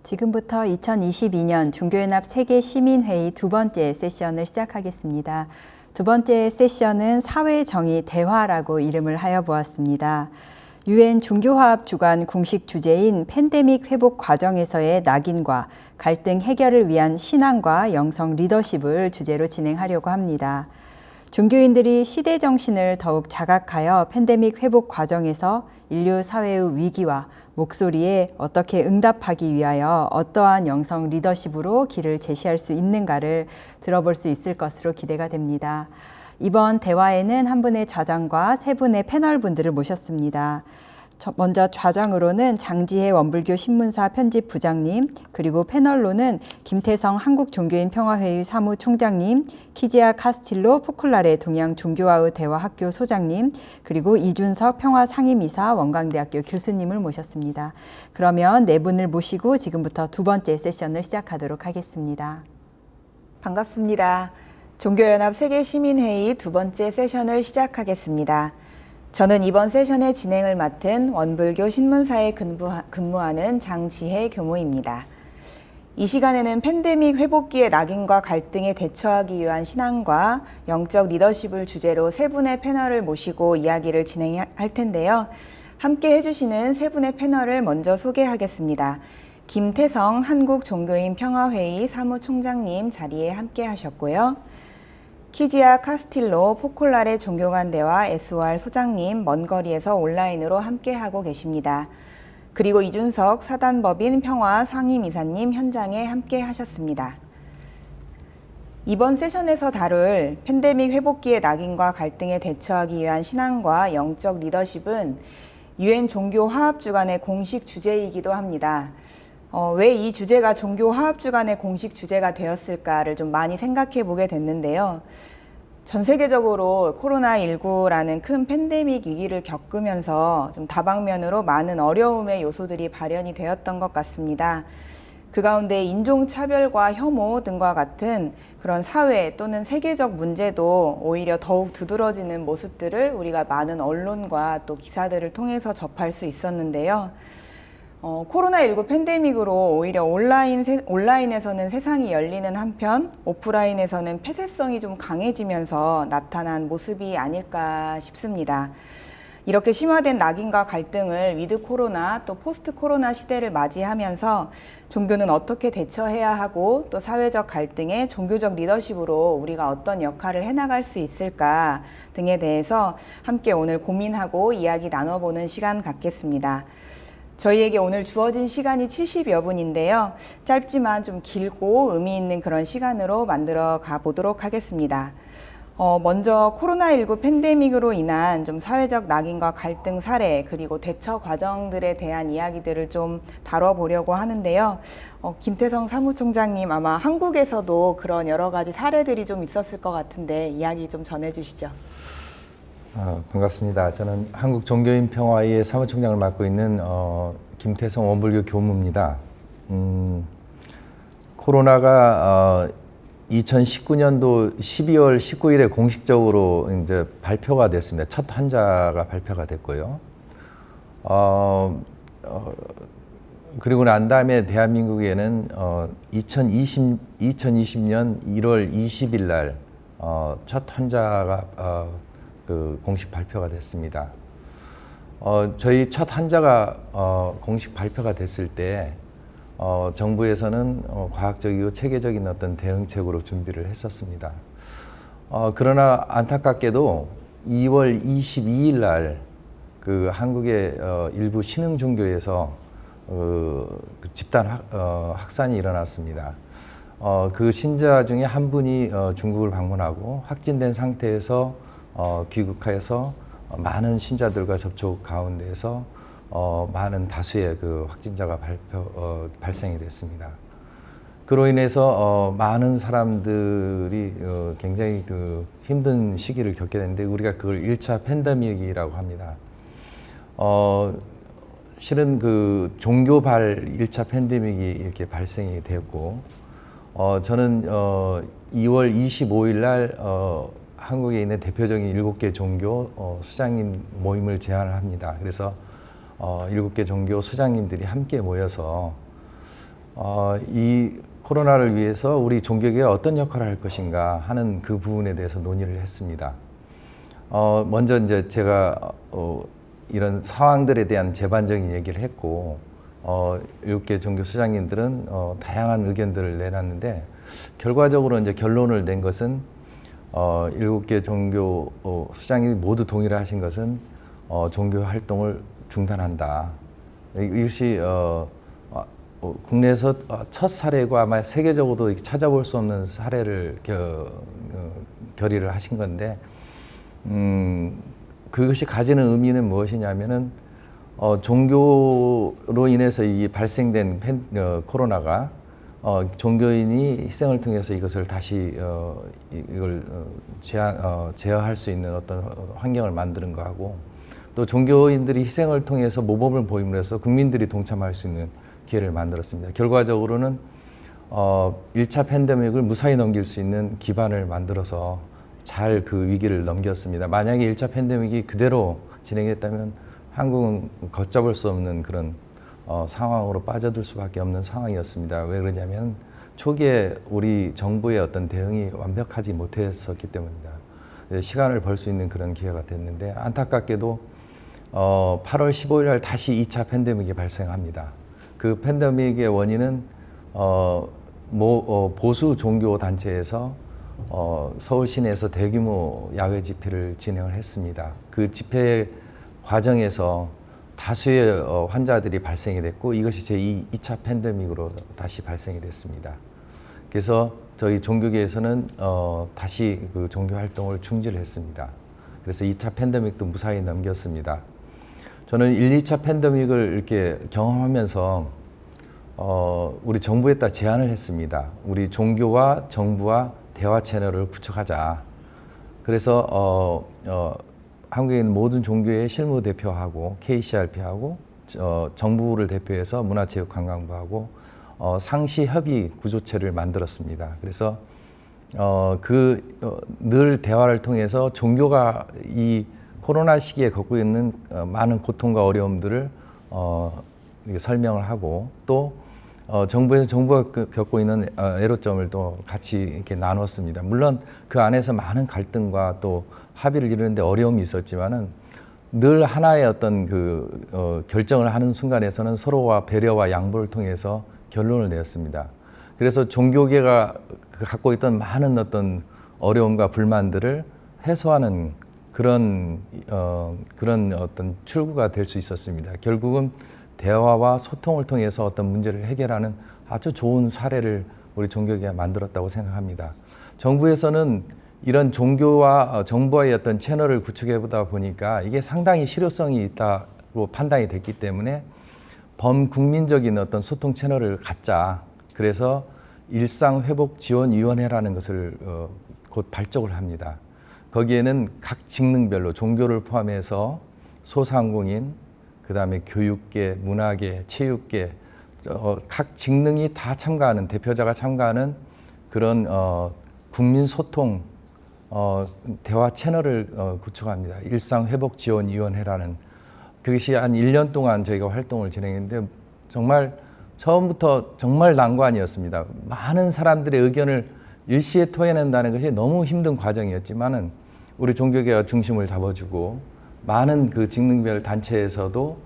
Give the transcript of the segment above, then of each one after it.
지금부터 2022년 종교연합 세계시민회의 두 번째 세션을 시작하겠습니다. 두 번째 세션은 사회정의 대화라고 이름을 하여 보았습니다. 유엔 종교화합 주간 공식 주제인 팬데믹 회복 과정에서의 낙인과 갈등 해결을 위한 신앙과 영성 리더십을 주제로 진행하려고 합니다. 종교인들이 시대 정신을 더욱 자각하여 팬데믹 회복 과정에서 인류 사회의 위기와 목소리에 어떻게 응답하기 위하여 어떠한 영성 리더십으로 길을 제시할 수 있는가를 들어볼 수 있을 것으로 기대가 됩니다. 이번 대화에는 한 분의 좌장과 세 분의 패널 분들을 모셨습니다. 먼저 좌장으로는 장지혜 원불교 신문사 편집부장님, 그리고 패널로는 김태성 한국종교인평화회의 사무총장님, 키지아 카스틸로 포클라레 동양종교화의 대화학교 소장님, 그리고 이준석 평화상임이사 원광대학교 교수님을 모셨습니다. 그러면 네 분을 모시고 지금부터 두 번째 세션을 시작하도록 하겠습니다. 반갑습니다. 종교연합 세계시민회의 두 번째 세션을 시작하겠습니다. 저는 이번 세션의 진행을 맡은 원불교 신문사에 근무하는 장지혜 교무입니다. 이 시간에는 팬데믹 회복기의 낙인과 갈등에 대처하기 위한 신앙과 영적 리더십을 주제로 세 분의 패널을 모시고 이야기를 진행할 텐데요. 함께 해주시는 세 분의 패널을 먼저 소개하겠습니다. 김태성 한국종교인평화회의 사무총장님 자리에 함께 하셨고요. 키지아 카스틸로 포콜라레 종교관대화 SOR 소장님 먼 거리에서 온라인으로 함께하고 계십니다. 그리고 이준석 사단법인 평화 상임이사님 현장에 함께 하셨습니다. 이번 세션에서 다룰 팬데믹 회복기의 낙인과 갈등에 대처하기 위한 신앙과 영적 리더십은 유엔 종교화합주간의 공식 주제이기도 합니다. 왜 이 주제가 종교화합주간의 공식 주제가 되었을까를 좀 많이 생각해 보게 됐는데요. 전 세계적으로 코로나19라는 큰 팬데믹 위기를 겪으면서 좀 다방면으로 많은 어려움의 요소들이 발현이 되었던 것 같습니다. 그 가운데 인종차별과 혐오 등과 같은 그런 사회 또는 세계적 문제도 오히려 더욱 두드러지는 모습들을 우리가 많은 언론과 또 기사들을 통해서 접할 수 있었는데요. 코로나19 팬데믹으로 오히려 온라인에서는 세상이 열리는 한편 오프라인에서는 폐쇄성이 좀 강해지면서 나타난 모습이 아닐까 싶습니다. 이렇게 심화된 낙인과 갈등을 위드 코로나 또 포스트 코로나 시대를 맞이하면서 종교는 어떻게 대처해야 하고 또 사회적 갈등에 종교적 리더십으로 우리가 어떤 역할을 해나갈 수 있을까 등에 대해서 함께 오늘 고민하고 이야기 나눠보는 시간 갖겠습니다. 저희에게 오늘 주어진 시간이 70여 분인데요. 짧지만 좀 길고 의미 있는 그런 시간으로 만들어 가보도록 하겠습니다. 먼저 코로나19 팬데믹으로 인한 좀 사회적 낙인과 갈등 사례 그리고 대처 과정들에 대한 이야기들을 좀 다뤄보려고 하는데요. 김태성 사무총장님 아마 한국에서도 그런 여러 가지 사례들이 좀 있었을 것 같은데 이야기 좀 전해주시죠. 반갑습니다. 저는 한국종교인평화회의 사무총장을 맡고 있는 김태성 원불교 교무입니다. 코로나가 2019년도 12월 19일에 공식적으로 이제 발표가 됐습니다. 첫 환자가 발표가 됐고요. 그리고 난 다음에 대한민국에는 2020년 1월 20일 날 첫 환자가 공식 발표가 됐습니다. 저희 첫 환자가 공식 발표가 됐을 때 정부에서는 과학적이고 체계적인 어떤 대응책으로 준비를 했었습니다. 그러나 안타깝게도 2월 22일 날 그 한국의 일부 신흥 종교에서 집단 확산이 일어났습니다. 그 신자 중에 한 분이 중국을 방문하고 확진된 상태에서 귀국하여서 많은 신자들과 접촉 가운데에서 많은 다수의 그 확진자가 발생이 됐습니다. 그로 인해서 많은 사람들이 굉장히 힘든 시기를 겪게 됐는데 우리가 그걸 1차 팬데믹이라고 합니다. 실은 그 종교발 1차 팬데믹이 이렇게 발생이 되었고 저는 2월 25일 날 한국에 있는 대표적인 7개 종교 수장님 모임을 제안을 합니다. 그래서 7개 종교 수장님들이 함께 모여서 이 코로나를 위해서 우리 종교계가 어떤 역할을 할 것인가 하는 그 부분에 대해서 논의를 했습니다. 먼저 이제 제가 이런 상황들에 대한 제반적인 얘기를 했고, 7개 종교 수장님들은 다양한 의견들을 내놨는데, 결과적으로 이제 결론을 낸 것은 7개 종교 수장님이 모두 동의를 하신 것은 종교 활동을 중단한다. 이것이 국내에서 첫 사례고 아마 세계적으로도 찾아볼 수 없는 사례를 결의를 하신 건데, 그것이 가지는 의미는 무엇이냐면은 종교로 인해서 이 발생된 코로나가 종교인이 희생을 통해서 이것을 다시 이걸 제어할 수 있는 어떤 환경을 만드는 거하고, 또 종교인들이 희생을 통해서 모범을 보임으로 해서 국민들이 동참할 수 있는 기회를 만들었습니다. 결과적으로는 1차 팬데믹을 무사히 넘길 수 있는 기반을 만들어서 잘 그 위기를 넘겼습니다. 만약에 1차 팬데믹이 그대로 진행했다면 한국은 걷잡을 수 없는 그런 상황으로 빠져들 수밖에 없는 상황이었습니다. 왜 그러냐면 초기에 우리 정부의 어떤 대응이 완벽하지 못했었기 때문입니다. 시간을 벌 수 있는 그런 기회가 됐는데, 안타깝게도 8월 15일 날 다시 2차 팬데믹이 발생합니다. 그 팬데믹의 원인은 보수 종교 단체에서 서울 시내에서 대규모 야외 집회를 진행을 했습니다. 그 집회 과정에서 다수의 환자들이 발생이 됐고, 이것이 제2차 팬데믹으로 다시 발생이 됐습니다. 그래서 저희 종교계에서는 다시 그 종교 활동을 중지를 했습니다. 그래서 2차 팬데믹도 무사히 넘겼습니다. 저는 1, 2차 팬데믹을 이렇게 경험하면서 우리 정부에다 제안을 했습니다. 우리 종교와 정부와 대화 채널을 구축하자. 그래서 한국에 있는 모든 종교의 실무 대표하고 KCRP하고 정부를 대표해서 문화체육관광부하고 상시 협의 구조체를 만들었습니다. 그래서 늘 대화를 통해서 종교가 이 코로나 시기에 겪고 있는 많은 고통과 어려움들을 설명을 하고, 또 정부에서 정부가 겪고 있는 애로점을 또 같이 이렇게 나눴습니다. 물론 그 안에서 많은 갈등과 또 합의를 이루는데 어려움이 있었지만은 늘 하나의 어떤 결정을 하는 순간에서는 서로와 배려와 양보를 통해서 결론을 내었습니다. 그래서 종교계가 갖고 있던 많은 어떤 어려움과 불만들을 해소하는 그런 어떤 출구가 될 수 있었습니다. 결국은 대화와 소통을 통해서 어떤 문제를 해결하는 아주 좋은 사례를 우리 종교계가 만들었다고 생각합니다. 정부에서는 이런 종교와 정부와의 어떤 채널을 구축해 보다 보니까 이게 상당히 실효성이 있다고 판단이 됐기 때문에 범국민적인 어떤 소통 채널을 갖자. 그래서 일상회복지원위원회라는 것을 곧 발족을 합니다. 거기에는 각 직능별로 종교를 포함해서 소상공인, 그 다음에 교육계, 문화계, 체육계, 각 직능이 다 참가하는, 대표자가 참가하는 그런 국민소통 대화 채널을 구축합니다. 일상회복지원위원회라는, 그것이 한 1년 동안 저희가 활동을 진행했는데 정말 처음부터 정말 난관이었습니다. 많은 사람들의 의견을 일시에 토해낸다는 것이 너무 힘든 과정이었지만은 우리 종교계가 중심을 잡아주고 많은 그 직능별 단체에서도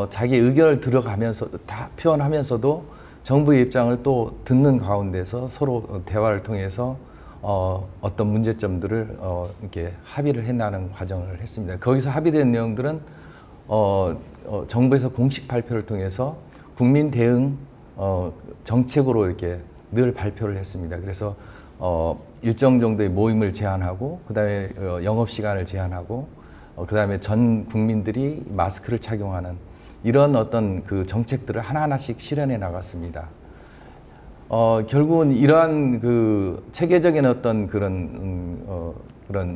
자기 의견을 들어가면서 다 표현하면서도 정부의 입장을 또 듣는 가운데서 서로 대화를 통해서 어떤 문제점들을 이렇게 합의를 해나가는 과정을 했습니다. 거기서 합의된 내용들은 정부에서 공식 발표를 통해서 국민 대응 정책으로 이렇게 늘 발표를 했습니다. 그래서 일정 정도의 모임을 제한하고, 그다음에 영업 시간을 제한하고, 그다음에 전 국민들이 마스크를 착용하는 이런 어떤 그 정책들을 하나하나씩 실현해 나갔습니다. 결국은 이러한 그 체계적인 어떤 그런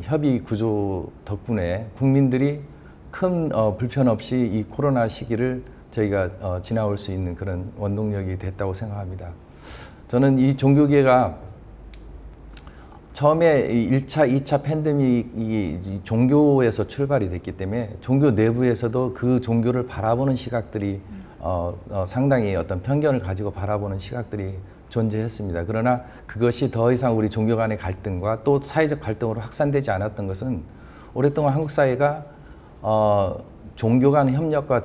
협의 구조 덕분에 국민들이 큰 불편 없이 이 코로나 시기를 저희가 지나올 수 있는 그런 원동력이 됐다고 생각합니다. 저는 이 종교계가 처음에 1차, 2차 팬데믹이 종교에서 출발이 됐기 때문에 종교 내부에서도 그 종교를 바라보는 시각들이 상당히 어떤 편견을 가지고 바라보는 시각들이 존재했습니다. 그러나 그것이 더 이상 우리 종교 간의 갈등과 또 사회적 갈등으로 확산되지 않았던 것은 오랫동안 한국 사회가 종교 간 협력과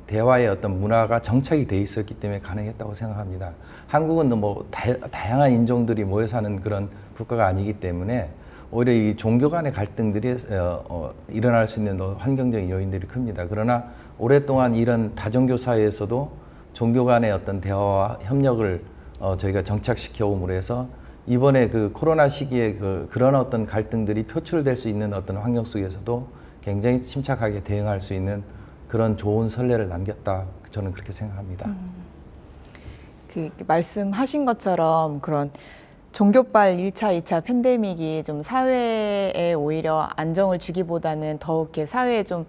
대화의 어떤 문화가 정착이 돼 있었기 때문에 가능했다고 생각합니다. 한국은 뭐 다양한 인종들이 모여 사는 그런 국가가 아니기 때문에 오히려 이 종교 간의 갈등들이 일어날 수 있는 환경적인 요인들이 큽니다. 그러나 오랫동안 이런 다종교 사회에서도 종교 간의 어떤 대화와 협력을 저희가 정착시켜 옴으로 해서 이번에 그 코로나 시기에 그런 어떤 갈등들이 표출될 수 있는 어떤 환경 속에서도 굉장히 침착하게 대응할 수 있는 그런 좋은 선례를 남겼다. 저는 그렇게 생각합니다. 말씀하신 것처럼 그런 종교발 1차, 2차 팬데믹이 좀 사회에 오히려 안정을 주기보다는 더욱 이렇게 사회에 좀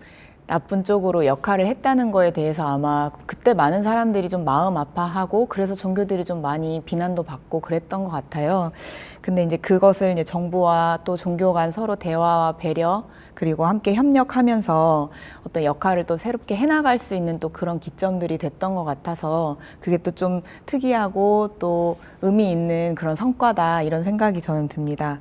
나쁜 쪽으로 역할을 했다는 거에 대해서 아마 그때 많은 사람들이 좀 마음 아파하고 그래서 종교들이 좀 많이 비난도 받고 그랬던 것 같아요. 근데 이제 그것을 이제 정부와 또 종교 간 서로 대화와 배려 그리고 함께 협력하면서 어떤 역할을 또 새롭게 해나갈 수 있는 또 그런 기점들이 됐던 것 같아서 그게 또 좀 특이하고 또 의미 있는 그런 성과다 이런 생각이 저는 듭니다.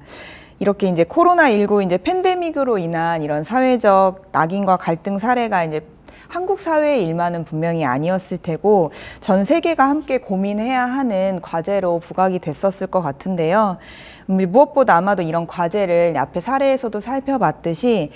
이렇게 이제 코로나19 이제 팬데믹으로 인한 이런 사회적 낙인과 갈등 사례가 이제 한국 사회의 일만은 분명히 아니었을 테고 전 세계가 함께 고민해야 하는 과제로 부각이 됐었을 것 같은데요. 무엇보다 아마도 이런 과제를 앞에 사례에서도 살펴봤듯이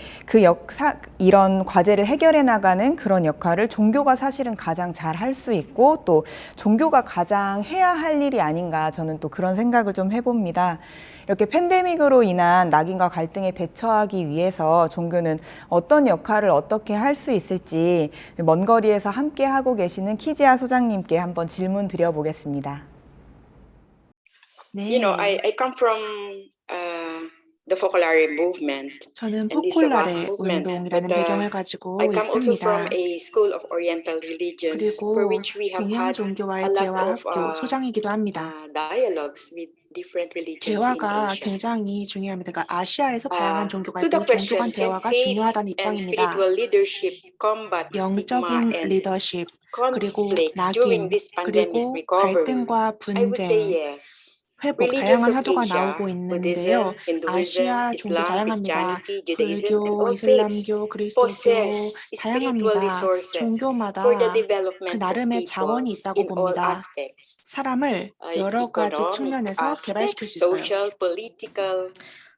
이런 과제를 해결해 나가는 그런 역할을 종교가 사실은 가장 잘 할 수 있고 또 종교가 가장 해야 할 일이 아닌가 저는 또 그런 생각을 좀 해봅니다. 이렇게 팬데믹으로 인한 낙인과 갈등에 대처하기 위해서 종교는 어떤 역할을 어떻게 할 수 있을지 먼 거리에서 함께 하고 계시는 키지아 소장님께 한번 질문 드려보겠습니다. You know, I come from the Focolare movement 저는 and the Savas 포콜라레 movement, 운동이라는 but 배경을 가지고 I come also from 있습니다. a school of Oriental religions for 그리고 which we have 동양 had a 종교와의 lot 대화 of 학교 소장이기도 합니다. dialogues with different religions in 대화가 Asia. 굉장히 중요합니다. 그러니까 아시아에서 다양한 종교가 To the 있고 종교 question, 간 can 대화가 faith 중요하다는 and 입장입니다. spiritual leadership combat stigma 영적인 and 리더십, 그리고 conflict during 낙인, this pandemic 그리고 recovery? 갈등과 I would say 분쟁, yes. 회복, Religions 다양한 of 화두가 Asia, 나오고 Buddhism, 있는데요. Hinduism, 아시아 종교 Islam, 다양합니다. Christianity, Judaism, and 불교, all faiths 이슬람교, 그리스도교 possess spiritual 다양합니다. resources for the 종교마다 그 development of 나름의 자원이 peoples 있다고 in all 봅니다. aspects. 사람을 여러 가지 Economic 측면에서 개발시킬 aspects, 수 있어요. social, political,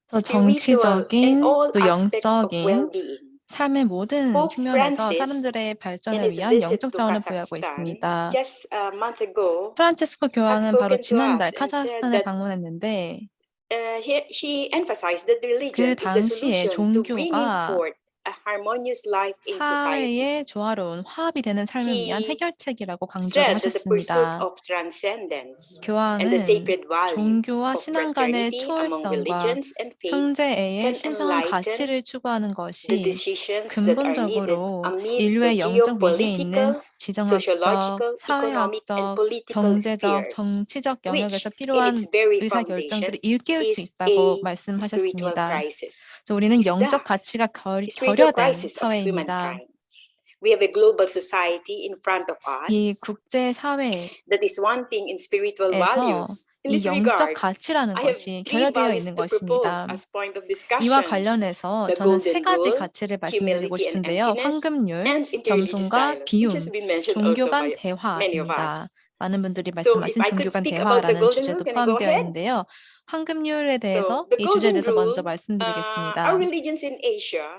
또 spiritual, and 정치적인 all 또 aspects of 영적인 well-being. 삶의 모든 Pope 측면에서 Francis, 사람들의 in 발전을 his 위한 visit 영적 to 자원을 보유하고 Kazakhstan 있습니다. just a month ago, 프란체스코 has 교황은 바로 spoken to 지난달 us and said 카자흐스탄을 that 방문했는데 she emphasized that religion 그 is the 당시에 solution to bringing 종교가 forth a harmonious life in society. 사회의 조화로운 화합이 되는 삶을 위한 He 해결책이라고 강조를 said that the pursuit 하셨습니다. of transcendence and the 교황은 sacred value 종교와 of 신앙 간의 fraternity among 초월성과 religions and faith 형제애의 can 신성한 enlighten 가치를 추구하는 the 것이 decisions that are needed 근본적으로 amid the 인류의 영적 위기에 있는 geopolitical, 지정학적, sociological, economic, and 사회학적, political 경제적, spheres, 정치적 영역에서 which in 필요한 its very foundation 의사결정들을 일깨울 수 is 있다고 a spiritual 말씀하셨습니다. crisis. 그래서 우리는 Is 영적 the 가치가 spiritual 결여된 crisis of 사회입니다. humankind. We have a global society in front of 이 us 국제 사회에서 that is wanting in spiritual values. In 이 this 영적 regard, 가치라는 I have 것이 three 결여되어 values 있는 to propose 것입니다. as point of 이와 discussion. 관련해서 The 저는 세 golden 가지 rule, 가치를 말씀드리고 humility and 싶은데요. emptiness, 황금률, and interreligious 겸손과 dialogue, which has 비움, been mentioned 종교 also 간 by many of 대화입니다. us. 많은 분들이 So if 말씀하신 I could 종교 간 speak about the 대화라는 golden 주제도 rule, can I go 포함되어 ahead? 있는데요. 황금률에 So 대해서 the 이 주제에 golden 대해서 먼저 rule, 말씀드리겠습니다. our religions in Asia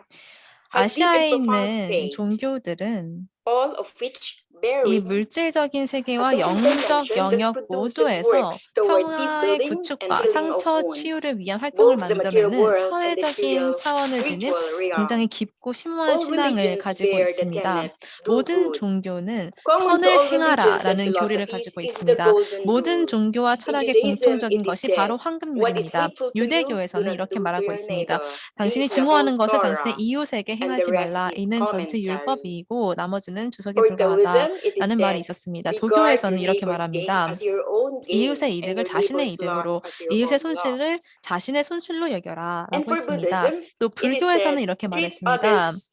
has deep 아시아에 and profound 있는 faith, 종교들은 all of which bear 이 with 물질적인 a 세계와 social 영적 dimension that 영역 produces 모두에서 works toward peace 평화의 building and 구축과 healing of 상처 wounds. 치유를 위한 활동을 Both the material 만들어내는 world and the 사회적인 차원을 지닌 spiritual realm. 굉장히 깊고 심오한 All 신앙을 religions 가지고 bear the 있습니다. tenet, do 모든 good. 종교는 Common to 선을 all religions and 행하라라는 교리를 philosophies 가지고 is the 있습니다. golden 모든 rule. 종교와 In 철학의 Judaism, 공통적인 it is 것이 said, 바로 what is 황금률입니다. hateful to you, do 유대교에서는 not 이렇게 do to 말하고 your 있습니다. neighbor. 당신이 This is the 증오하는 whole 것을 당신의 Torah, 이웃에게 and 행하지 the rest 말라. is 이는 전체 commentary. 율법이고 나머지는 주석에 For 불과하다. Taoism, it is 라는 말이 said, 있었습니다. regard 도교에서는 your 이렇게 neighbor's gain 말합니다. as your own gain 이웃의 and 이득을 your 자신의 neighbor's loss 이득으로, as your 이웃의 own 손실을 loss. 자신의 손실로 여겨라 And 라고 for 했습니다. Buddhism, 또 it is 불교에서는 said, 이렇게 treat 말했습니다. others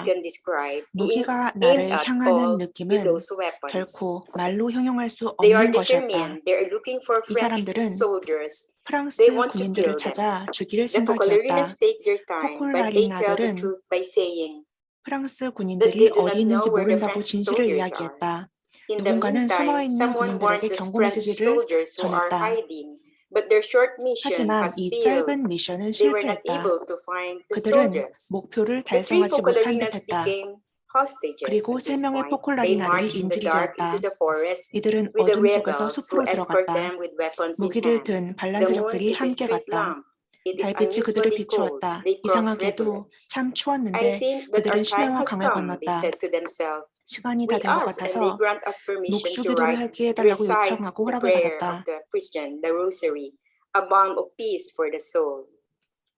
것이다. can describe, being 무기가 aimed 나를 at 향하는 all with 느낌은 those weapons. 결코 말로 형용할 수 They are 없는 것이었다. determined. They are looking for 이 French 사람들은 soldiers. They 프랑스 want to 군인들을 kill them. 찾아 죽일 The Focolarinas 생각이었다. take their time, but they tell the 포콜라리나들은 truth by saying, 프랑스 that 군인들이 they do 어디 not 있는지 know where the 모른다고 French 진실을 soldiers are. 이야기했다. In the 누군가는 숨어 meantime, 있는 someone warns 군인들에게 the 경고 French 메시지를 soldiers who are 전했다. hiding, but their short mission 하지만 has 이 failed. 짧은 미션은 They were not 실패했다. able to find the 그들은 soldiers. 목표를 The three 달성하지 못한 Focolarinas 듯했다. became hostages 그리고 at 세 this 명의 point. They 포콜라리나들이 marched in the 인질이 dark into 되었다. the forest 이들은 with the 어둠 속에서 rebels who 숲으로 escort 들어갔다. them with weapons in 무기를 hand. 든 반란 The moon 세력들이 is a 함께 street 갔다. lamp. It is 달빛이 그들을 unusually cold. 비추었다. They crossed 이상하게도 rivulets. 참 I 추웠는데 think that our 그들은 time 신해와 has 강을 come, they 건넜다. said to themselves. 시간이 다 We 된 것 ask and they 같아서 grant us permission to 녹수기도를 write, 하게 해달라고 recite 요청하고 the 허락을 prayer 받았다. of the Christian, the Rosary, a balm of peace for the soul.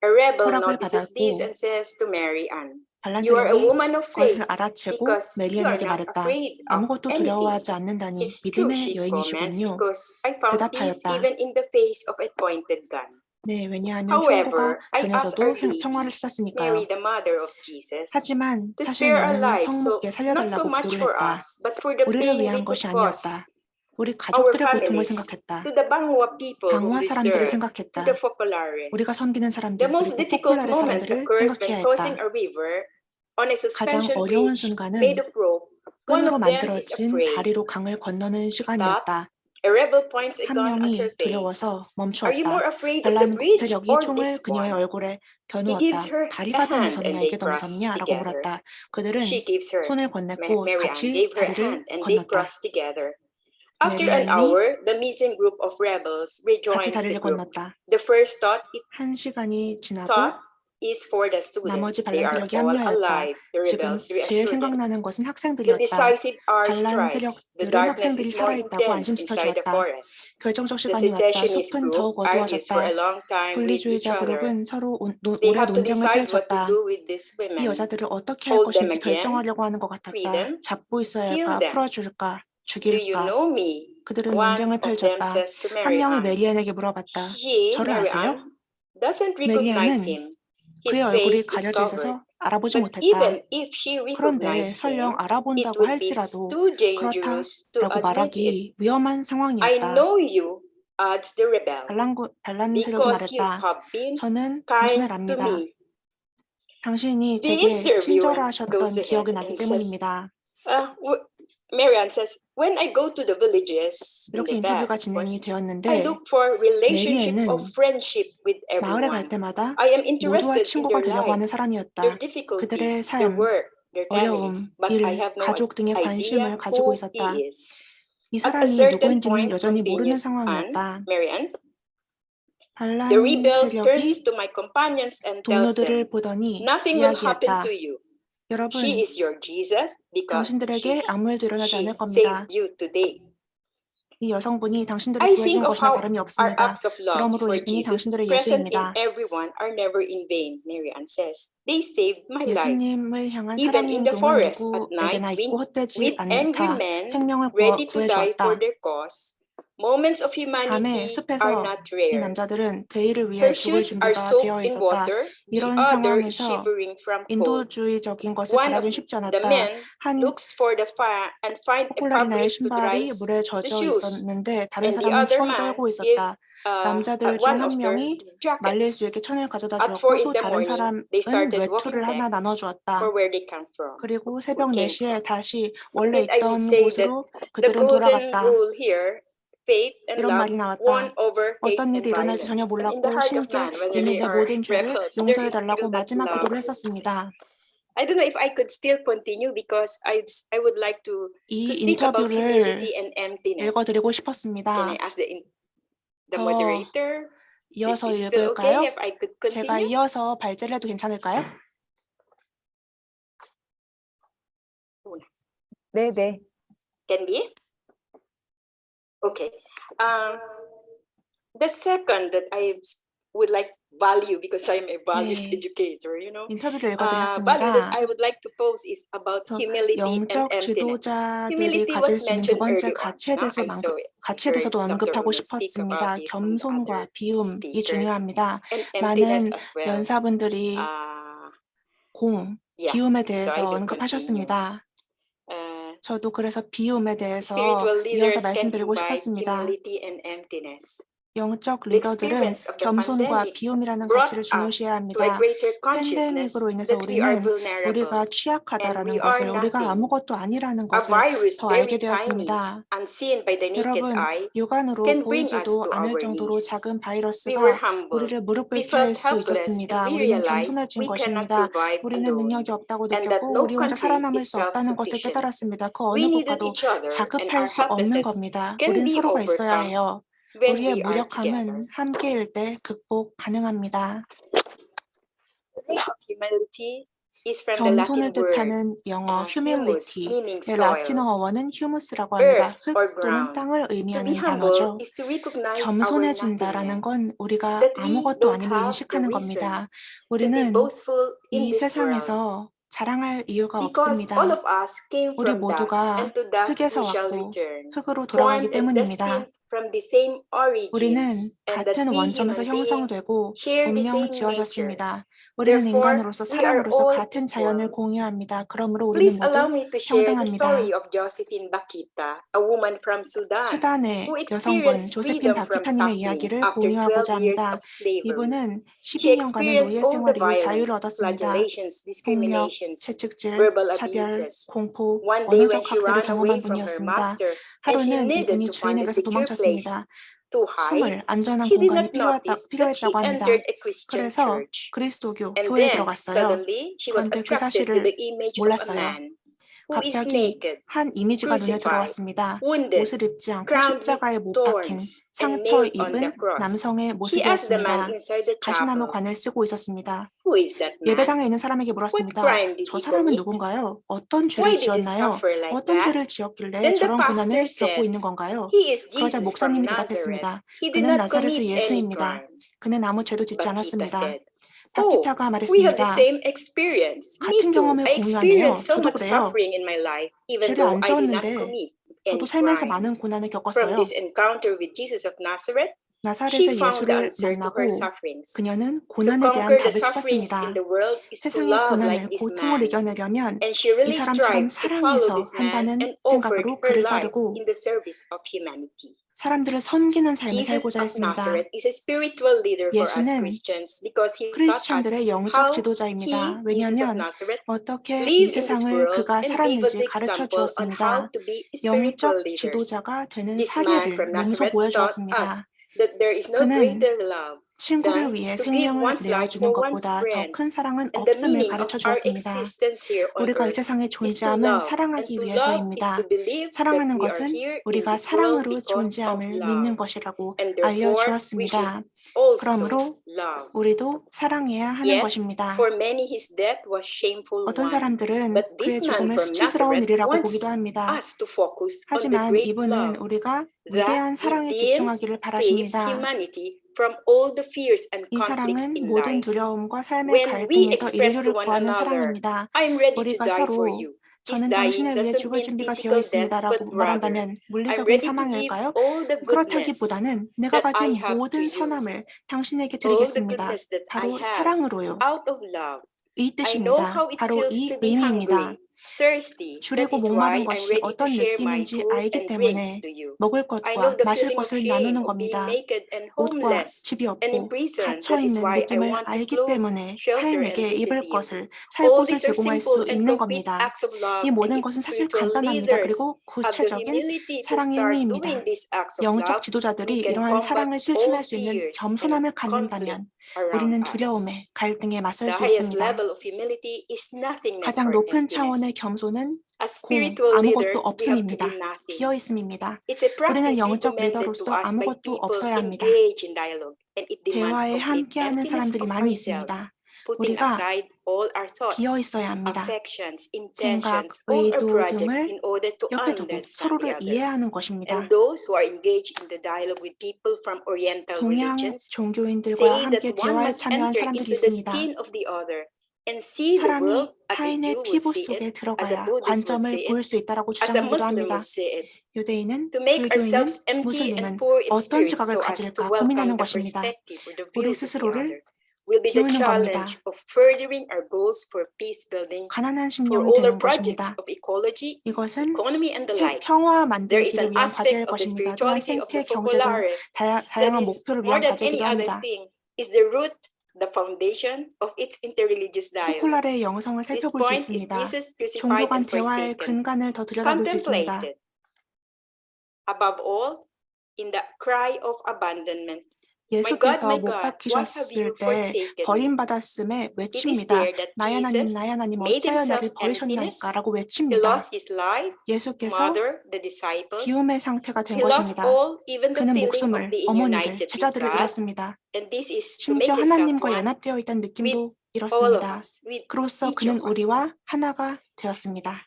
A rebel 허락을 notices this 받았고 and says to Mary Ann, 반란 "You are a 세력이 woman of faith 그것을 알아채고 because you are 메리안에게 not 말했다. afraid of 아무것도 anything." 두려워하지 않는다니 It's true, 믿음의 she comments, 여인이시군요. because I found peace 대답하였다. even in the face of a pointed gun. 네, 왜냐하면 총구가 However, I asked 겨녀져도 our baby, 평화를 Mary, 찾았으니까요. the mother of Jesus, 하지만 to 사실 spare our 나는 lives, so 성모께 not so 살려달라고 much 기도를 for 했다. us, but for the 우리를 pain we 위한 could 것이 cause 아니었다. 우리 our 가족들의 고통을 families, 생각했다. to the Bangwa people whom 방화 we 사람들을 serve, to 생각했다. the Focolare. 우리가 섬기는 The 사람들 most 그리고 difficult 포콜라레 moment 사람들을 occurs 생각해야 when crossing 했다. a river on a 가장 suspension 어려운 bridge 순간은 made of rope. One 끈으로 of them is 만들어진 afraid, 다리로 강을 건너는 시간이었다. stops. A rebel points a 한 gun at 명이 her face. 두려워서 Are you more 멈추었다. afraid of the 반란 bridge 세력이 or 총을 this 그녀의 one? 얼굴에 He gives 겨누었다. her a 다리가 더 hand 무섭냐, and they 이게 더 cross 무섭냐? 라고 together. 물었다. 그들은 She gives her, 손을 건넸고 Mary Ann 같이 gave her a 다리를 hand and they 건넜다. crossed together. After an 메리안이 hour, the missing group of rebels 같이 rejoins 다리를 the group. 건넜다. The first thought it 한 시간이 지나고 thought is for the 나머지 students. 반란 They are 세력이 all 합류하였다. alive. The 지금 rebels 제일 reassure them. 생각나는 것은 The 학생들이었다. decisive hour 반란 strikes. The 세력들은 darkness 학생들이 is more 살아있다고 intense inside the 안심시켜 주었다. forest. 결정적 The 시간이 왔다. secessionist 숲은 group 더욱 argues for a 어두워졌다. long time with each 분리주의자 other. 그룹은 서로 They 오래 have to 논쟁을 decide what to 펼쳤다. do with these 이 women. 여자들을 어떻게 할 Hold them 것인지 again, 결정하려고 하는 것 free 같았다. them, 잡고 있어야 kill 할까? them. 풀어줄까? Do you 죽일까? know me? 그들은 One 논쟁을 of them 펼쳤다. says to 한 Mary 명이 Ann. 메리안에게 물어봤다. She, 저를 Mary 아세요? Ann, doesn't recognize 메리안은 him. 그의 His 얼굴이 face is 가려져 covered. 있어서 알아보지 But 못했다. even if she 그런데 recognized 설령 him, it 알아본다고 would be 할지라도 too dangerous to 그렇다라고 admit it. 말하기 위험한 I 상황이었다. know you, adds the rebel, 반란 세력이 because you 말했다. have been 저는 kind 당신을 to 압니다. me. 당신이 The 제게 interviewer goes 친절하셨던 ahead 기억이 나기 and says, 때문입니다. Mary Ann says, when I go to the villages in 이렇게 the past, 인터뷰가 of course, 진행이 I 되었는데 look for relationship 메리에는 of friendship with 마을에 갈 everyone. 때마다 I am 모두와 interested in 친구가 their 되려고 하는 life, their 사람이었다. 그들의 difficulties, their 삶, work, their 어려움, families, but I 일, have no 가족 등의 idea 관심을 가지고 who 있었다. he is. 이 At a 사람이 certain 누구인지는 point, 여전히 모르는 continues 상황이었다. Mary Ann, the 반란 rebel turns 세력이 to my companions and tells them, 동료들을 보더니 nothing will happen 이야기했다. to you. She 여러분, is your Jesus because 당신들에게 아무 일도 일어나지 she 않을 겁니다. saved you today. 이 여성분이 당신들을 I think 구해준 of 것이나 how 다름이 our 없습니다. acts of love 그러므로 for 이분이 Jesus 당신들의 present in 예수입니다. everyone are never in vain, Mary Ann says. They saved my life. 예수님을 향한 Even 사랑의 in the 행동은 forest at night 누구에게나 있고 헛되지 with angry 않다. men 생명을 ready to die for 구해주었다. their cause. Moments of 밤에 humanity are 숲에서 not 이 rare. 남자들은 대의를 위해 Her 죽을 shoes are 준비가 soaked 되어 in 있었다. water, the 이런 other 상황에서 is shivering from cold. 인도주의적인 것을 One of 바라긴 쉽지 the 않았다. men 한 looks for the fire and find a 포콜라리나의 fabric to dry 신발이 물에 the 젖어 shoes. 있었는데 다른 And the 사람은 other 추워서 man 떨고 gave 있었다. 남자들 중 one 한 of their 명이 말릴 수 jackets. 있게 천을 가져다 At 4 주었고 in 또 the 다른 morning, 사람은 they started 외투를 walking 하나 back 나눠주었다. for where they come from, 그리고 or 새벽 came 4시에 from. 다시 원래 Instead, I 있던 would say that 곳으로 the 그들은 golden 돌아갔다. rule here, faith and 이런 love, 말이 나왔다. won over hate 어떤 and 일이 일어날지 전혀 violence. And in the 몰랐고 heart of 신께 man, whether 이미 they 내 are 모든 죄를 rebels, there is 용서해달라고 still that 마지막 love. 기도를 했었습니다. I don't know if I could still continue because I would like to 이 speak about 인터뷰를 humility and emptiness. 읽어드리고 Can 싶었습니다. I ask the 더 moderator if 이어서 it's still okay 읽을까요? if I could 제가 continue? 이어서 발제를 해도 괜찮을까요? 네, 네. Can be? Okay. The second that I would like value because I'm a values 네. educator, you know. 인터뷰를 Value 읽어드렸습니다. that I would like to pose is about 저 humility and 영적 emptiness. 지도자들이 Humility 가질 was 수 있는 두 mentioned 번째 early on. 가치에 대해서 가치에 heard 대해서도 Dr. 언급하고 Uno speak 싶었습니다. about it from the 겸손과 other 비움이 speakers. 중요합니다. And emptiness 많은 as well. 연사분들이 Yeah. 비움에 So I 대해서 can continue. 언급하셨습니다. 저도 그래서 비움에 대해서 Spiritual 이어서 leaders can 말씀드리고 invite 싶었습니다. humility and emptiness. 영적 The 리더들은 experience of the 겸손과 pandemic 비움이라는 brought 가치를 us 중요시해야 to a 합니다. greater consciousness 팬데믹으로 인해서 that we are 우리는 vulnerable 우리가 and we 취약하다라는 are 것을, 우리가 nothing. 아무것도 아니라는 A 것을 virus 더 알게 very tiny, 되었습니다. unseen by the naked 여러분, eye, 육안으로 can bring us 보이지도 to 않을 our 정도로 knees. 작은 We were 바이러스가 humbled. 우리를 무릎 We 꿇게 할 felt 수 helpless and 있었습니다. we 우리는 realized 겸손해진 we cannot 것입니다. survive 우리는 alone 능력이 없다고 and that 느꼈고 no 우리 혼자 country 살아남을 is 수 없다는 것을 self-sufficient. 깨달았습니다. 그 We 어느 needed 국가도 each other and 자급할 our 수 없는 helplessness 겁니다. can 우린 be 서로가 있어야 overcome 해요. when 우리의 we are together. 무력함은 함께일 때 극복 가능합니다. The name of humility is from the 겸손을 Latin word 뜻하는 영어 humus, humility의 meaning soil, 라틴어 어원은 humus라고 합니다. earth 흙 or 또는 ground. 땅을 To be 의미하는 humble 단어죠. is to recognize our 겸손해진다라는 nothingness, 건 우리가 that we 아무것도 don't 아님을 have the 인식하는 reason 겁니다. to be 우리는 boastful in 이 this world, 세상에서 자랑할 이유가 because all 없습니다. of us came 우리 from dust, 모두가 and to dust 흙에서 we shall 왔고 return, 흙으로 돌아가기 formed and 때문입니다. destined from the same 우리는 origins, and that 같은 we 원점에서 human beings 형성되고 share the 운명 same nature. 지어졌습니다. 우리는 Therefore, 인간으로서 we are 사람으로서 all 같은 자연을 equal. 공유합니다. 그러므로 우리는 Please 모두 allow me to share the 평등합니다. story of Josephine Bakita, a woman from Sudan 수단의 who 여성분 experienced 조세핀 freedom from 바키타님의 suffering 이야기를 after 12 공유하고자 years 합니다. of slavery. 이분은 She 12년간의 experienced 노예 all the 생활 이후 자유를 violence, 얻었습니다. flagellations, 폭력, discriminations, 채찍질, verbal 차별, abuses. 공포, One day when 언어적 she 학대를 ran 경험한 away from her 분이었습니다. master and she 하루는 needed 이분이 to find a 주인에게서 secure place 도망쳤습니다. to hide, 숨을 안전한 she did 공간이 not notice that 필요했다고 she 합니다. entered a Christian 그래서 church. 그리스도교 And 교회에 then 들어갔어요. suddenly she was 그런데 그 attracted to 사실을 the image of a 몰랐어요. man who is 갑자기 naked, 한 이미지가 눈에 crucified, 들어왔습니다. wounded, 옷을 입지 않고 crowned with 십자가에 못 박힌 thorns, and 상처 nailed on the 입은 cross. 남성의 She asked the man 모습이었습니다. inside the 가시나무 chapel, 관을 쓰고 있었습니다. "Who is that man? 예배당에 있는 사람에게 What 물었습니다. crime did 저 he 사람은 commit? 누군가요? 어떤 죄를 Why did he 지었나요? suffer like 어떤 that?" 죄를 지었길래 Then the 저런 고난을 pastor 겪고 said, 있는 건가요? "He is 그러자 Jesus from 목사님이 Nazareth. 대답했습니다. He did 그는 not 나사렛의 commit any 예수입니다. crime." 그는 아무 죄도 짓지 Bakita 않았습니다. said, 바키타가 "Oh, we have the 말했습니다. same experience. Me 같은 too. 경험을 I 공유하네요. experienced so 저도 much 그래요. suffering in my life, even 죄를 안 though I did not 지었는데 commit 저도 any 살면서 crime." 많은 고난을 From 겪었어요. this encounter with Jesus of Nazareth, she 나사렛의 found the 예수를 answer to her 만나고 sufferings. 그녀는 To 고난에 대한 conquer the 답을 sufferings in 찾았습니다. the world is to 세상의 love like 고난을, this 고통을 man. 이겨내려면 And she 이 really 사람처럼 strived to follow 사랑해서 this man 한다는 and offered 생각으로 her 그를 life 따르고 in the service of humanity. 사람들을 섬기는 삶을 Jesus 살고자 of 했습니다. Nazareth is a spiritual leader for us 예수는 Christians because he taught us 크리스천들의 영적 how 지도자입니다. he, Jesus of 왜냐하면 Nazareth, 어떻게 이 lived in this 세상을 world 그가 and gave us 살았는지 the 가르쳐 example on how 주었습니다. to be spiritual 영적 leaders. 지도자가 되는 This man 사례를 from 몸소 Nazareth taught us 보여주었습니다. that there is no 그는 greater love 친구를 than 위해 to give 생명을 one's life 내어주는 for one's 것보다 더 큰 friends. 사랑은 And the 없음을 meaning of 가르쳐 our 주었습니다. existence here on 우리가 이 earth 세상에 is to 존재함은 love, and 사랑하기 to love is 위해서입니다. to believe that 사랑하는 we are 것은 here in 우리가 this world 사랑으로 because of 존재함을 love. 믿는 것이라고 And therefore, we should 알려주었습니다. also 그러므로 love. 우리도 사랑해야 하는 Yes, 것입니다. for many his death was shameful 어떤 one. 사람들은 But 그의 this man 죽음을 from 수치스러운 Nazareth 일이라고 wants 보기도 합니다. us to focus on the 하지만 great 이분은 love 우리가 that 위대한 사랑에 redeems, 집중하기를 saves 바라십니다. humanity from all the fears and 이 conflicts 사랑은 in 모든 life. 두려움과 삶의 When we 갈등에서 express to 인류를 one 구하는 another, 사랑입니다. "I'm ready to 우리가 die for 서로 you," this 저는 dying 당신을 위해 doesn't 죽을 mean 준비가 되어 physical death, 있습니다라고 but rather, 말한다면 "I'm 물리적인 ready to give 사망일까요? all the 그렇다기보다는 goodness 내가 that I 가진 have to 모든 you, 선함을 당신에게 all the 드리겠습니다. goodness that I 바로 have 사랑으로요. out of love. 이 I know 뜻입니다. how it 바로 feels 이 to be 의미입니다. hungry, thirsty. That 주리고 is 목마른 why I'm 것이 ready to 어떤 share my 느낌인지 food 알기 and drinks 때문에 to you. 먹을 I know 것과 the 마실 feeling of 것을 shame 나누는 of being 겁니다. naked and 옷과 homeless 집이 and 없고 imprisoned. 갇혀 That is 있는 why I 느낌을 want to 알기 clothe, 때문에 shelter, and 타인에게 visit 입을 you. 것을, 살 All 곳을 these are 제공할 simple 수 and 있는 complete 겁니다. acts of love. 이 And 모든 if 것은 사실 spiritual 간단합니다. leaders 그리고 have the 구체적인 humility to 사랑의 start 의미입니다. doing these acts of 영적 love, we 지도자들이 can 이러한 combat 사랑을 all 실천할 수 있는 fears and 겸손함을 conflict 갖는다면 around 우리는 us. 두려움에, 갈등에 맞설 The 수 highest 있습니다. level of humility is nothingness 가장 or 높은 emptiness. 차원의 겸손은 As 공, spiritual 아무것도 leaders, we have to be 없음입니다. nothing. 비어 있음입니다. It's a 우리는 practice 영적 recommended to 리더로서 us by 아무것도 people 없어야 합니다. engaged in dialogue, and it demands 대화에 complete 함께하는 emptiness 사람들이 of 많이 ourselves, 있습니다. putting 우리가 aside all our 비어 thoughts, 있어야 합니다. affections, 생각, intentions, all our 의도 projects 등을 in order to 옆에 두고 understand the 서로를 other. 이해하는 것입니다. And those who are engaged in the dialogue with people from Oriental 동양 religions 종교인들과 say that 함께 one 대화에 must 참여한 enter 사람들이 into the 있습니다. skin of the other and see the 사람이 world as a 타인의 Jew would 피부 see 속에 it, as a 들어가야 Buddhist would 관점을 see 볼 it, 수 있다라고 as a 주장하기도 Muslim 합니다. would see it. 유대인은, To make 불교인은, ourselves empty and 무슬림은 poor in 어떤 spirit 시각을 so as to 가질까 welcome 고민하는 the 것입니다. perspective or the 우리 views of the 스스로를 other. will be the 비우는 challenge 겁니다. of furthering our goals for peace building, 가난한 for 심령이 all our 되는 projects 것입니다. of ecology, 이것은 economy, and the like. 평화 There is 만들기를 an 위한 aspect 과제일 of the 것입니다. 또한 spirituality of the 생태, 경제 등 focolare that 다양한 is 목표를 more 위한 than any 과제이기도 other 합니다. thing, is the root, the foundation of its interreligious dialogue. 포콜라레의 영성을 This 살펴볼 수 point is 있습니다. Jesus 종교 crucified 간 and 대화의 forsaken, 근간을 더 들여다볼 수 있습니다. contemplated. Above all, in the cry of abandonment. 예수께서 my 못 God, what have 박히셨을 you 때 forsaken me? 버림받았음에 It is 외칩니다. there that 나의 하나님, Jesus 나의 하나님, made 어찌하여 himself 나를 버리셨나이까? emptiness. 라고 He 외칩니다. lost his life, 예수께서 mother, the disciples. 비움의 상태가 된 He lost 것입니다. all, even the 그는 feeling of 목숨을, being 어머니를, united with 제자들을 God. 잃었습니다. And this is to make 심지어 himself 하나님과 one 연합되어 있다는 느낌도 all of 잃었습니다. us, with 그로써 each 그는 of us. 우리와 하나가 되었습니다.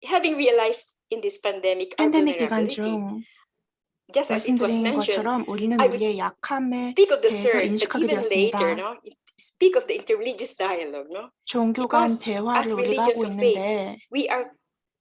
Having realized in this pandemic our 팬데믹 기간 vulnerability, 중 just as it was 말씀드린 mentioned, 것처럼 우리는 I would 우리의 약함에 speak of the 대해서 third, but 인식하게 even 되었습니다. later, speak of the interreligious dialogue, 종교 간 because 대화를 as 우리가 religions 하고 of faith, 있는데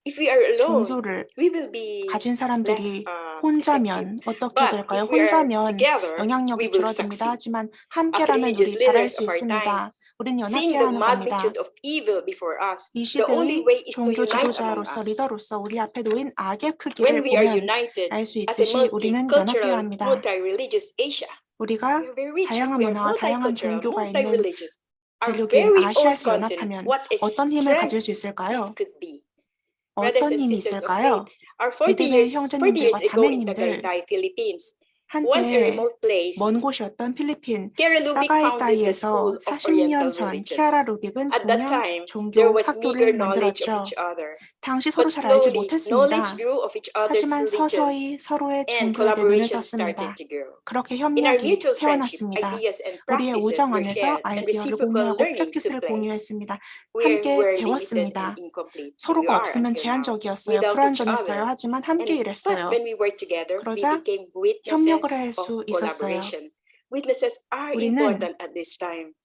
if we are alone, 종교를 we will be 가진 less 사람들이 effective. 혼자면 어떻게 But 될까요? if we are 혼자면 together, we 영향력이 will 줄어듭니다. succeed. 하지만 As 함께라면 religious 우리 잘할 leaders 수 of our time, 있습니다. 우리는 seeing 연합해야 the 하는 겁니다. magnitude of evil before us, 이 the only 시대의 way is to 종교 unite among 지도자로서 us. 리더로서 우리 앞에 놓인 악의 When 크기를 we are 보면 united 알 수 as a 있듯이 우리는 연합해야 multicultural, 합니다. multi-religious Asia, 우리가 we are very rich. 다양한 We are 문화와 다양한 multicultural, 종교가 있는 multi-religious. Our 대륙인 very own 아시아에서 continent. 연합하면 What a 어떤 힘을 가질 strength 수 있을까요? this could be. Brothers 어떤 and 힘이 sisters of 있을까요? faith, our 40 믿음의 years 형제님들과 ago in 자매님들, Tagaytay, Philippines, once a 한때 remote place, 먼 곳이었던 필리핀 Kiara Lubic founded the 따가이따이에서 School of 40년 Oriental 전 Religions. 키아라 루빅은 At that 동양 time, there 종교 was meager 학교를 knowledge of 만들었죠. each other. 당시 서로 But 잘 알지 slowly, 못했습니다. knowledge grew of each other's 하지만 서서히 religions, 서로의 and 종교에 내 눈을 collaboration 떴습니다. started to grow. 그렇게 In our 협력이 mutual friendship, 태어났습니다. ideas and 우리의 practices 우정 were 안에서 shared, and 아이디어를 reciprocal 공유하고 learning took 프랙티스를 place. 공유했습니다. We 함께 were limited 배웠습니다. and incomplete, and we 서로가 are 없으면 until now, 제한적이었어요. without each 불완전했어요. other. 하지만 함께 But 일했어요. when we were together, we 그러자 became 협력을 witnesses 할 of 수 있었어요. collaboration. Witnesses are 우리는 important at this time.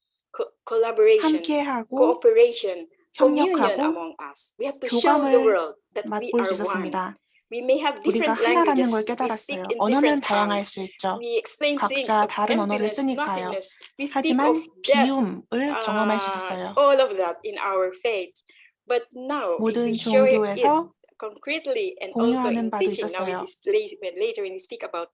Collaboration, 함께하고 cooperation, communion 협력하고 among us. We have to show the 교감을 world that we 맛볼 are 수 one. 있었습니다. We may have 우리가 different 하나라는 걸 languages. We speak 깨달았어요. in 언어는 different 다양할 tongues. 수 있죠. We explain things 각자 of 다른 언어를 emptiness, 쓰니까요. nothingness. We speak 하지만 of death, 비움을 경험할 수 있었어요. all of that in our faith. But now, if 모든 we share it 종교에서 concretely and also 공유하는 in 바도 teaching, now 있었어요. later when we speak about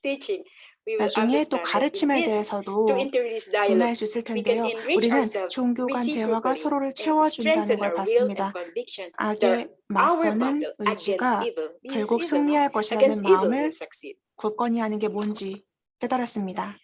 teaching, we will 나중에 또 understand that 가르침에 indeed 대해서도 to interreligious 논할 dialogue, 수 있을 we can 텐데요. enrich 우리는 ourselves 종교 간 대화가 reciprocally 서로를 and 채워준다는 strengthen 걸 our will and 봤습니다. conviction 악에 that our 맞서는 battle against 의지가 evil, this is 결국 evil, no? 승리할 것이라는 Against evil 마음을 will succeed. 굳건히 하는 게 뭔지 깨달았습니다.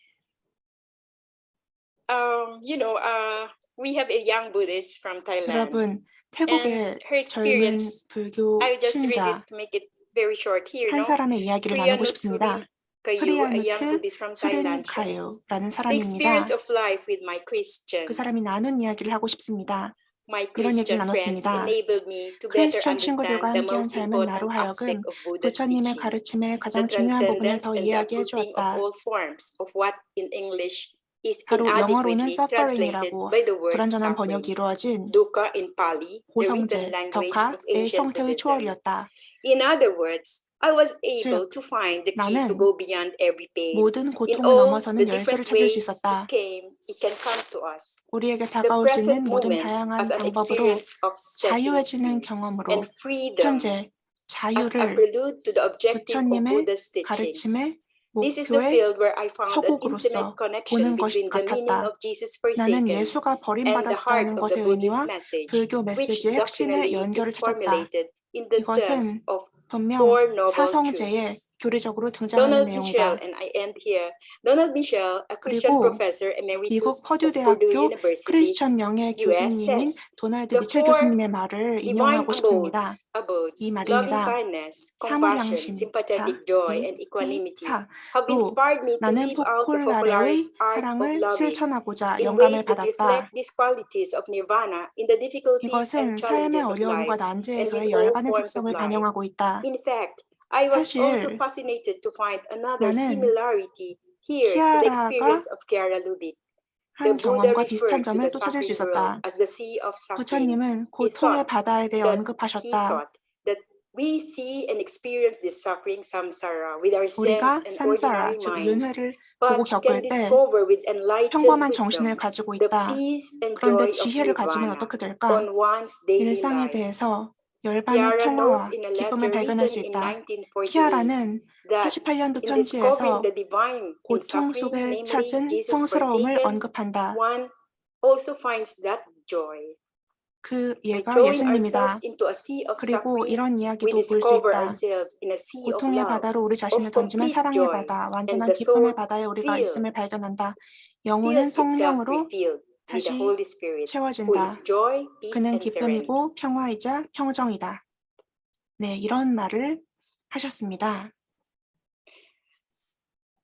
We have a young Buddhist from Thailand, 여러분, and 태국의 her 젊은 experience, 불교 I will just read 신자 it to make it very short here. 한 No, 사람의 이야기를 나누고 Priyanut 싶습니다. Kayu, a young 프리아누트 Buddhist from Thailand, shares 수린카유라는 the 사람입니다. experience of life with my Christian, 그 사람이 나눈 이야기를 하고 싶습니다. my 이런 얘기를 Christian friends 나눴습니다. enabled me to better 크리스천 친구들과 understand the 함께한 most 삶은 나로 important 하여금 aspect of Buddha's 부처님의 teaching, 가르침의 the 가장 중요한 부분을 transcendence 더 and the 이해하게 uprooting of 해주었다. all forms of what in English is 바로 영어로는 inadequately translated suffering이라고 by the word 불완전한 suffering. 번역이 이루어진 Dukkha in Pali, the written 고성제, language of 덕화의 ancient 형태의 Buddhism. 초월이었다. In other words, I was able 즉, to find the key to 나는 go beyond every pain. 모든 In 고통을 all 넘어서는 the 열쇠를 different 찾을 수 ways 있었다. it can come to us. 우리에게 The 다가올 수 있는 present 모든 moment 다양한 as an 방법으로 experience of setting 자유해지는 free 경험으로 and freedom 현재 as a 자유를 prelude to the objective of 부처님의 Buddha's teachings. 가르침의 This is the 목표의 field where I found an 서곡으로서 intimate connection 보는 것 between the meaning 같았다. of Jesus' 나는 forsaken 예수가 and the heart 버림받았다는 of the 것의 Buddhist 의미와 message, 불교 which 메시지의 핵심의 doctrinally 연결을 is 찾았다. formulated in the terms 이것은 of 분명 Four Noble 사성제에 Truths. 교리적으로 등장하는 Donald Michel, 내용이다. and I end here. Donald Michel, a Christian 그리고 professor 미국 emeritus 퍼듀 of Purdue 대학교 University, 크리스천 명예 US, 교수님인 says 도널드 the 미첼 four 교수님의 말을 divine 인용하고 싶습니다. abodes, 이 loving 말입니다. kindness, 사물 compassion, 양심, 자, sympathetic joy, 이, and equanimity 사, have 로 inspired me to 나는 live out the 포콜라레의 Focolare's art of 사랑을 loving 실천하고자 in 영감을 ways that 받았다. reflect these qualities of nirvana in the difficulties 이것은 and 삶의 challenges of 어려움과 life and 난제에서의 with all 열반의 forms of 특성을 life. 반영하고 있다. In fact, I was also 사실 fascinated to find another 나는 similarity here to the experience 키아라가 of Kiara Lubick. The 한 Buddha 경험과 비슷한 referred to 점을 the 또 찾을 수 suffering world 있었다. as the sea of suffering. 부처님은 He 고통의 thought 바다에 대해 he 언급하셨다. thought that we see and experience this suffering samsara with our sense 우리가 and 삼사라, ordinary 즉 mind, 윤회를 보고 but can 겪을 때 discover with enlightened 평범한 wisdom 정신을 가지고 the 있다. peace and 그런데 joy of 지혜를 가지면 nirvana 어떻게 될까? on one's daily 일상에 life. 대해서 열반의 Kiara notes 평화와 in a 기쁨을 letter 발견할 수 written in 있다. 1948 키아라는 that 48년도 in discovering 편지에서 the divine in 고통 suffering, 속에 namely 찾은 Jesus 성스러움을 forsaken, 언급한다. one also finds that joy. 그 By 예가 throwing 예수님이다. ourselves into a sea of 그리고 suffering, 이런 we 이야기도 볼 수 discover 있다. ourselves in a sea of 고통의 love, 바다로 우리 자신을 of 던지면 complete 사랑의 joy, 바다, and 완전한 the 기쁨의 soul 바다에 우리가 있음을 발견한다. 영혼은 feels itself 성령으로 refilled with the 다시 Holy Spirit, who 채워진다. is joy, peace, 그는 and serenity. 기쁨이고 평화이자 평정이다. 네, 이런 말을 하셨습니다.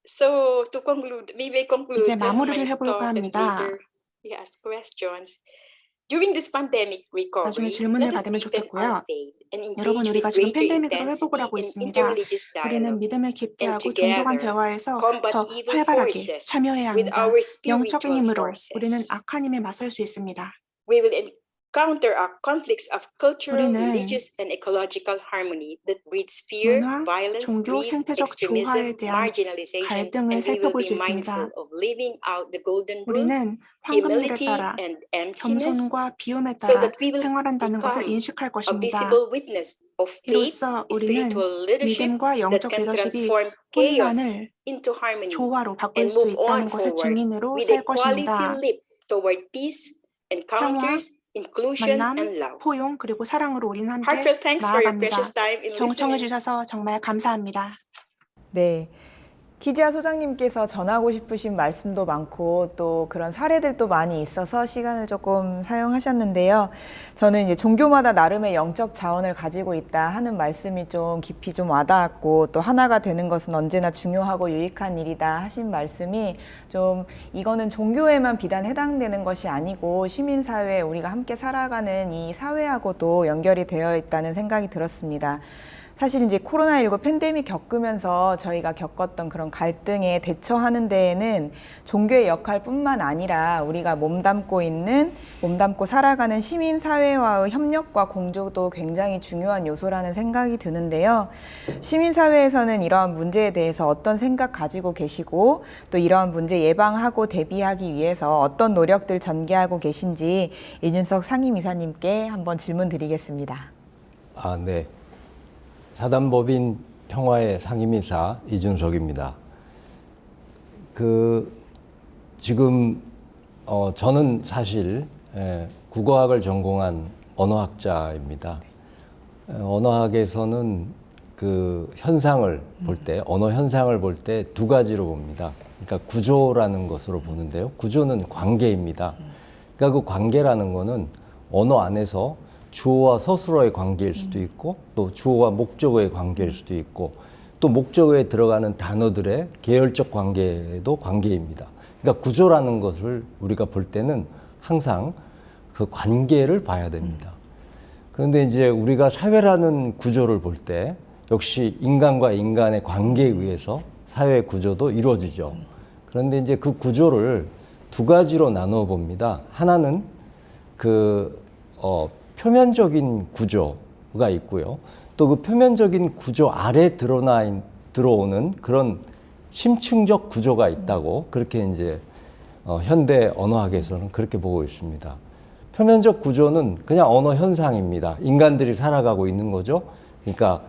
So to conclude, we may conclude 이제 마무리를 my 해볼까 talk and 합니다. later we ask questions. During this pandemic 나중에 recovery, 질문을 let us 받으면 deepen 좋겠고요. our faith and 여러분, engage 우리가 with 지금 greater 팬데믹에서 회복을 intensity 하고 in 있습니다. interreligious 우리는 dialogue 믿음을 깊게 and 하고 종교 간 together 대화에서 combat 더 evil 활발하게 forces 참여해야 with 합니다. our 영적인 spiritual 힘으로 우리는 forces. 악한 힘에 맞설 수 있습니다. We will encounter our conflicts of cultural, 우리는 religious, and ecological harmony that breeds fear, 문화, violence, 종교, greed, 생태적 조화에 extremism, 대한 marginalization, 갈등을 and we will 살펴볼 be 수 있습니다. mindful of living out the golden rule, 우리는 황금률에 humility, 따라 and emptiness, 겸손과 비움에 so 따라 that we will 생활한다는 것을 become 인식할 a 것입니다. visible witness of faith, 이로써 우리는 spiritual leadership 믿음과 that 영적 can 리더십이 transform chaos 혼란을 into harmony 조화로 바꿀 and 수 move on 있다는 것의 forward 증인으로 with a 살 quality 것입니다. leap toward peace, 평화, encounters, inclusion, 만남, and love. 포용, 그리고 사랑으로 우리는 함께 Heartfelt thanks for your precious 나아갑니다. time in 경청해 listening. 주셔서 정말 감사합니다. 네. 키지아 소장님께서 전하고 싶으신 말씀도 많고 또 그런 사례들도 많이 있어서 시간을 조금 사용하셨는데요. 저는 이제 종교마다 나름의 영적 자원을 가지고 있다 하는 말씀이 좀 깊이 좀 와닿았고, 또 하나가 되는 것은 언제나 중요하고 유익한 일이다 하신 말씀이 좀, 이거는 종교에만 비단 해당되는 것이 아니고 시민사회, 우리가 함께 살아가는 이 사회하고도 연결이 되어 있다는 생각이 들었습니다. 사실 이제 코로나19 팬데믹 겪으면서 저희가 겪었던 그런 갈등에 대처하는 데에는 종교의 역할뿐만 아니라 우리가 몸담고 살아가는 시민사회와의 협력과 공조도 굉장히 중요한 요소라는 생각이 드는데요. 시민사회에서는 이러한 문제에 대해서 어떤 생각 가지고 계시고, 또 이러한 문제 예방하고 대비하기 위해서 어떤 노력들 전개하고 계신지 이준석 상임이사님께 한번 질문 드리겠습니다. 네. 사단법인 평화의 상임이사 이준석입니다. 지금 저는 사실 국어학을 전공한 언어학자입니다. 언어학에서는 그 현상을 볼 때, 언어 현상을 볼 때 두 가지로 봅니다. 그러니까 구조라는 것으로 보는데요. 구조는 관계입니다. 그러니까 그 관계라는 거는 언어 안에서 주어와 서술어의 관계일 수도 있고, 또 주어와 목적어의 관계일 수도 있고, 또 목적어에 들어가는 단어들의 계열적 관계도 관계입니다. 그러니까 구조라는 것을 우리가 볼 때는 항상 그 관계를 봐야 됩니다. 그런데 이제 우리가 사회라는 구조를 볼 때 역시 인간과 인간의 관계에 의해서 사회 구조도 이루어지죠. 그런데 이제 그 구조를 두 가지로 나누어 봅니다. 하나는 표면적인 구조가 있고요. 또 그 표면적인 구조 아래 들어오는 그런 심층적 구조가 있다고, 그렇게 이제 현대 언어학에서는 그렇게 보고 있습니다. 표면적 구조는 그냥 언어 현상입니다. 인간들이 살아가고 있는 거죠. 그러니까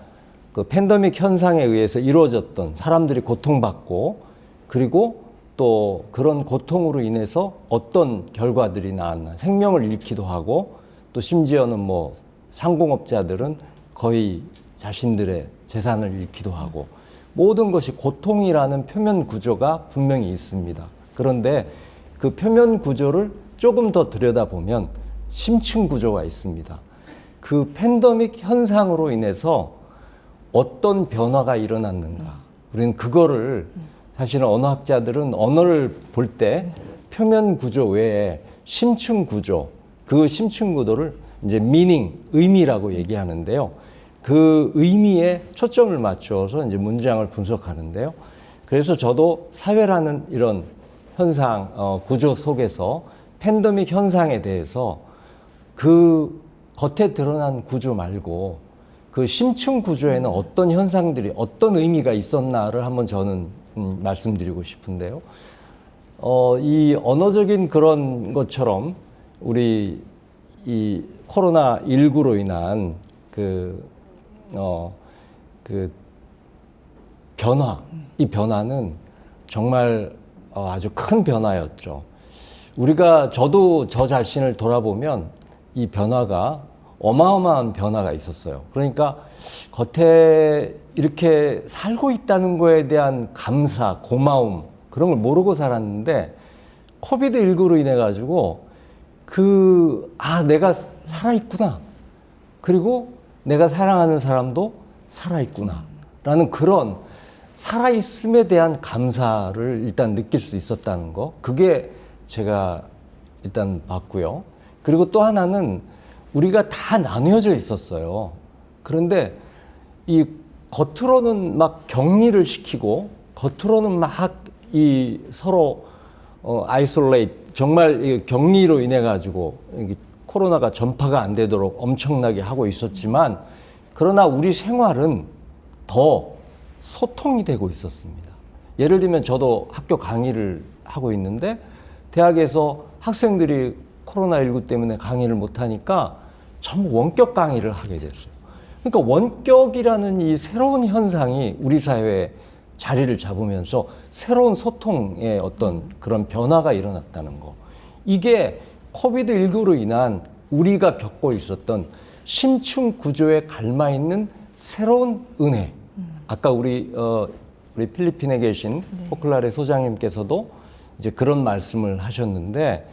그 팬데믹 현상에 의해서 이루어졌던, 사람들이 고통받고, 그리고 또 그런 고통으로 인해서 어떤 결과들이 나왔나, 생명을 잃기도 하고, 또 심지어는 뭐 상공업자들은 거의 자신들의 재산을 잃기도 하고, 모든 것이 고통이라는 표면 구조가 분명히 있습니다. 그런데 그 표면 구조를 조금 더 들여다보면 심층 구조가 있습니다. 그 팬데믹 현상으로 인해서 어떤 변화가 일어났는가, 우리는 그거를, 사실은 언어학자들은 언어를 볼 때 표면 구조 외에 심층 구조, 그 심층 구도를 이제 미닝, 의미라고 얘기하는데요. 그 의미에 초점을 맞춰서 이제 문장을 분석하는데요. 그래서 저도 사회라는 이런 현상, 구조 속에서 팬데믹 현상에 대해서 그 겉에 드러난 구조 말고 그 심층 구조에는 어떤 현상들이 어떤 의미가 있었나를 한번 저는 말씀드리고 싶은데요. 이 언어적인 그런 것처럼 우리 이 코로나19로 인한 그 변화, 이 변화는 정말 아주 큰 변화였죠. 저도 저 자신을 돌아보면 이 변화가 어마어마한 변화가 있었어요. 그러니까 겉에 이렇게 살고 있다는 거에 대한 감사, 고마움, 그런 걸 모르고 살았는데 코비드19로 인해 가지고 내가 살아있구나. 그리고 내가 사랑하는 사람도 살아있구나. 라는 그런 살아있음에 대한 감사를 일단 느낄 수 있었다는 거. 그게 제가 일단 봤고요. 그리고 또 하나는 우리가 다 나뉘어져 있었어요. 그런데 이 겉으로는 막 격리를 시키고 겉으로는 막 이 서로 아이솔레이트, 정말 이 격리로 인해 가지고 코로나가 전파가 안 되도록 엄청나게 하고 있었지만 그러나 우리 생활은 더 소통이 되고 있었습니다. 예를 들면 저도 학교 강의를 하고 있는데 대학에서 학생들이 코로나19 때문에 강의를 못하니까 전부 원격 강의를 하게 됐어요. 그러니까 원격이라는 이 새로운 현상이 우리 사회에 자리를 잡으면서 새로운 소통의 어떤 그런 변화가 일어났다는 거. 이게 코비드19로 인한 우리가 겪고 있었던 심층 구조에 갈마있는 새로운 은혜. 아까 우리 필리핀에 계신 포클라레 소장님께서도 이제 그런 말씀을 하셨는데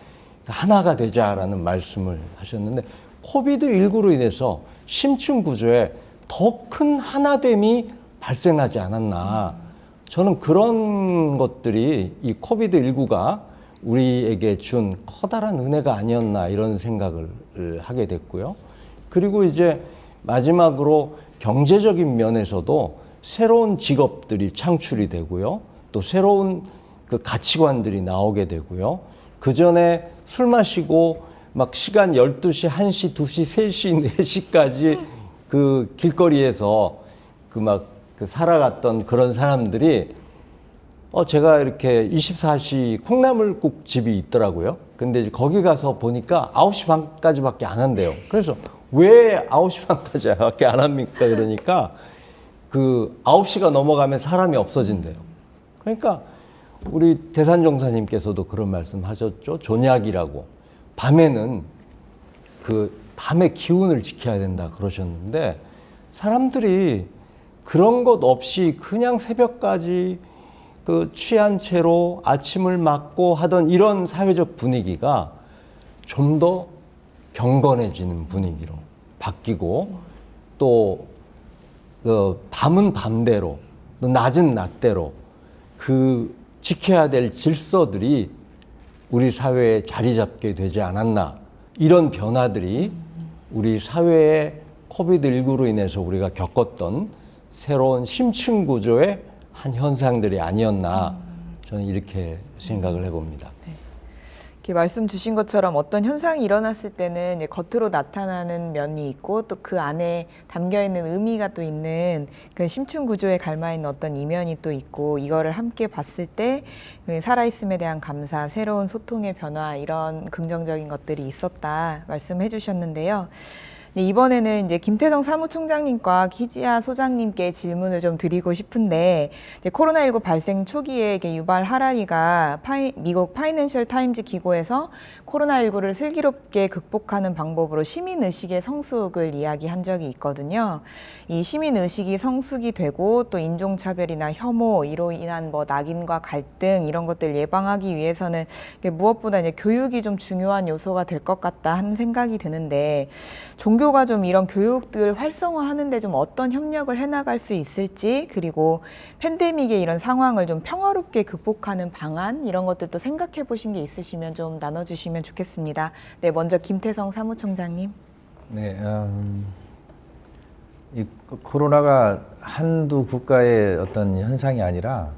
하나가 되자라는 말씀을 하셨는데 코비드19로 인해서 심층 구조에 더 큰 하나됨이 발생하지 않았나. 저는 그런 것들이 이 코비드19가 우리에게 준 커다란 은혜가 아니었나 이런 생각을 하게 됐고요. 그리고 이제 마지막으로 경제적인 면에서도 새로운 직업들이 창출이 되고요. 또 새로운 그 가치관들이 나오게 되고요. 그 전에 술 마시고 막 시간 12시, 1시, 2시, 3시, 4시까지 그 길거리에서 그 살아갔던 그런 사람들이 제가 이렇게 24시 콩나물국 집이 있더라고요. 근데 이제 거기 가서 보니까 9시 반까지밖에 안 한대요. 그래서 왜 9시 반까지밖에 안 합니까? 그러니까 그 9시가 넘어가면 사람이 없어진대요. 그러니까 우리 대산종사님께서도 그런 말씀 하셨죠. 존약이라고. 밤에는 그 밤의 기운을 지켜야 된다 그러셨는데 사람들이 그런 것 없이 그냥 새벽까지 그 취한 채로 아침을 맞고 하던 이런 사회적 분위기가 좀 더 경건해지는 분위기로 바뀌고 또 밤은 밤대로 또 낮은 낮대로 그 지켜야 될 질서들이 우리 사회에 자리 잡게 되지 않았나. 이런 변화들이 우리 사회의 코비드19로 인해서 우리가 겪었던 새로운 심층 구조의 한 현상들이 아니었나. 저는 이렇게 생각을 해봅니다. 네. 이렇게 말씀 주신 것처럼 어떤 현상이 일어났을 때는 이제 겉으로 나타나는 면이 있고 또 그 안에 담겨 있는 의미가 또 있는 그 심층 구조에 갈마 있는 어떤 이면이 또 있고 이거를 함께 봤을 때 살아있음에 대한 감사, 새로운 소통의 변화 이런 긍정적인 것들이 있었다 말씀해 주셨는데요. 이번에는 이제 김태성 사무총장님과 기지아 소장님께 질문을 좀 드리고 싶은데 이제 코로나19 발생 초기에 이게 유발 하라리가 미국 파이낸셜 타임즈 기고에서 코로나19를 슬기롭게 극복하는 방법으로 시민의식의 성숙을 이야기한 적이 있거든요. 이 시민의식이 성숙이 되고 또 인종차별이나 혐오, 이로 인한 뭐 낙인과 갈등 이런 것들 예방하기 위해서는 무엇보다 이제 교육이 좀 중요한 요소가 될 것 같다 하는 생각이 드는데 종교가 좀 이런 교육들 활성화하는데 좀 어떤 협력을 해나갈 수 있을지 그리고 팬데믹의 이런 상황을 좀 평화롭게 극복하는 방안 이런 것들도 생각해 보신 게 있으시면 좀 나눠주시면 좋겠습니다. 네, 먼저 김태성 사무총장님. 네, 이 코로나가 한두 국가의 어떤 현상이 아니라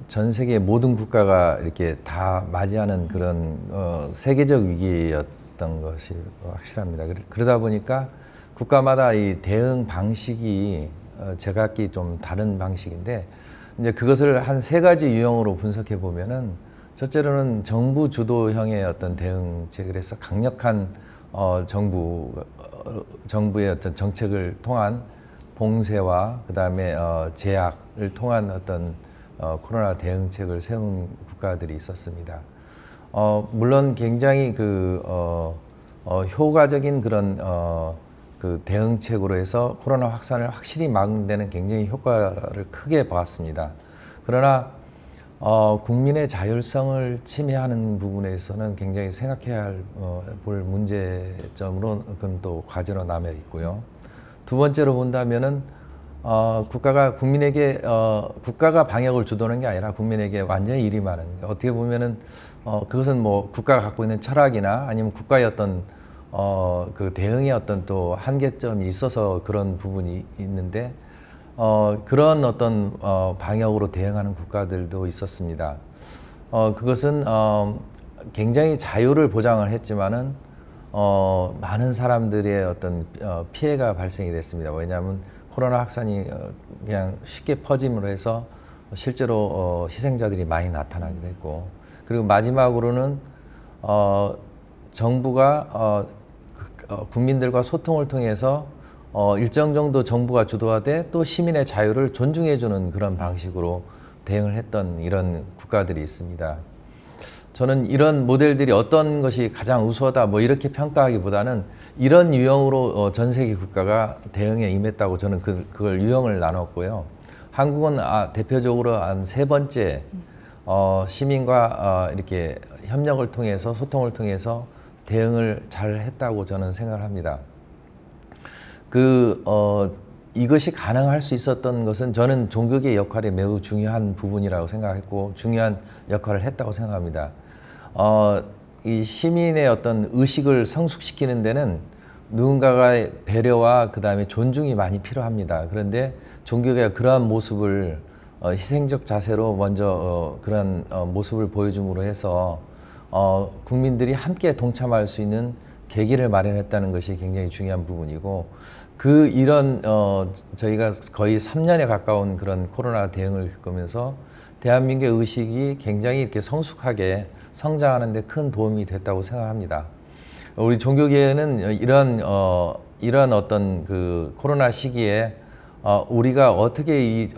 전 세계 모든 국가가 이렇게 다 맞이하는 그런 세계적 위기였던 것이 확실합니다. 그러다 보니까 국가마다 이 대응 방식이 제각기 좀 다른 방식인데 이제 그것을 한 세 가지 유형으로 분석해 보면은 첫째로는 정부 주도형의 어떤 대응책을 해서 강력한 정부의 어떤 정책을 통한 봉쇄와 그다음에 제약을 통한 어떤 코로나 대응책을 세운 국가들이 있었습니다. 물론 굉장히 효과적인 그런 그 대응책으로 해서 코로나 확산을 확실히 막는 데는 굉장히 효과를 크게 봤습니다. 그러나 국민의 자율성을 침해하는 부분에서는 굉장히 생각해야 볼 문제점으로 그건 또 과제로 남아 있고요. 두 번째로 본다면은 국가가 국민에게 국가가 방역을 주도하는 게 아니라 국민에게 완전히 일이 많은, 어떻게 보면은 그것은 뭐 국가가 갖고 있는 철학이나 아니면 국가의 어떤 그 대응의 어떤 또 한계점이 있어서 그런 부분이 있는데 그런 어떤 방역으로 대응하는 국가들도 있었습니다. 그것은 굉장히 자유를 보장을 했지만은 많은 사람들의 어떤 피해가 발생이 됐습니다. 왜냐하면 코로나 확산이 그냥 쉽게 퍼짐으로 해서 실제로 희생자들이 많이 나타나기도 했고, 그리고 마지막으로는 정부가 국민들과 소통을 통해서 일정 정도 정부가 주도하되 또 시민의 자유를 존중해주는 그런 방식으로 대응을 했던 이런 국가들이 있습니다. 저는 이런 모델들이 어떤 것이 가장 우수하다 뭐 이렇게 평가하기보다는 이런 유형으로 전 세계 국가가 대응에 임했다고 저는 그걸 유형을 나눴고요. 한국은 대표적으로 한 세 번째 시민과 이렇게 협력을 통해서 소통을 통해서 대응을 잘 했다고 저는 생각을 합니다. 이것이 가능할 수 있었던 것은 저는 종교계의 역할이 매우 중요한 부분이라고 생각했고 중요한 역할을 했다고 생각합니다. 이 시민의 어떤 의식을 성숙시키는 데는 누군가의 배려와 그 다음에 존중이 많이 필요합니다. 그런데 종교계가 그러한 모습을 희생적 자세로 먼저 그런 모습을 보여줌으로 해서 국민들이 함께 동참할 수 있는 계기를 마련했다는 것이 굉장히 중요한 부분이고, 이런 저희가 거의 3년에 가까운 그런 코로나 대응을 겪으면서 대한민국의 의식이 굉장히 이렇게 성숙하게 성장하는 데 큰 도움이 됐다고 생각합니다. 우리 종교계는 이런 어떤 그 코로나 시기에 우리가 어떻게 이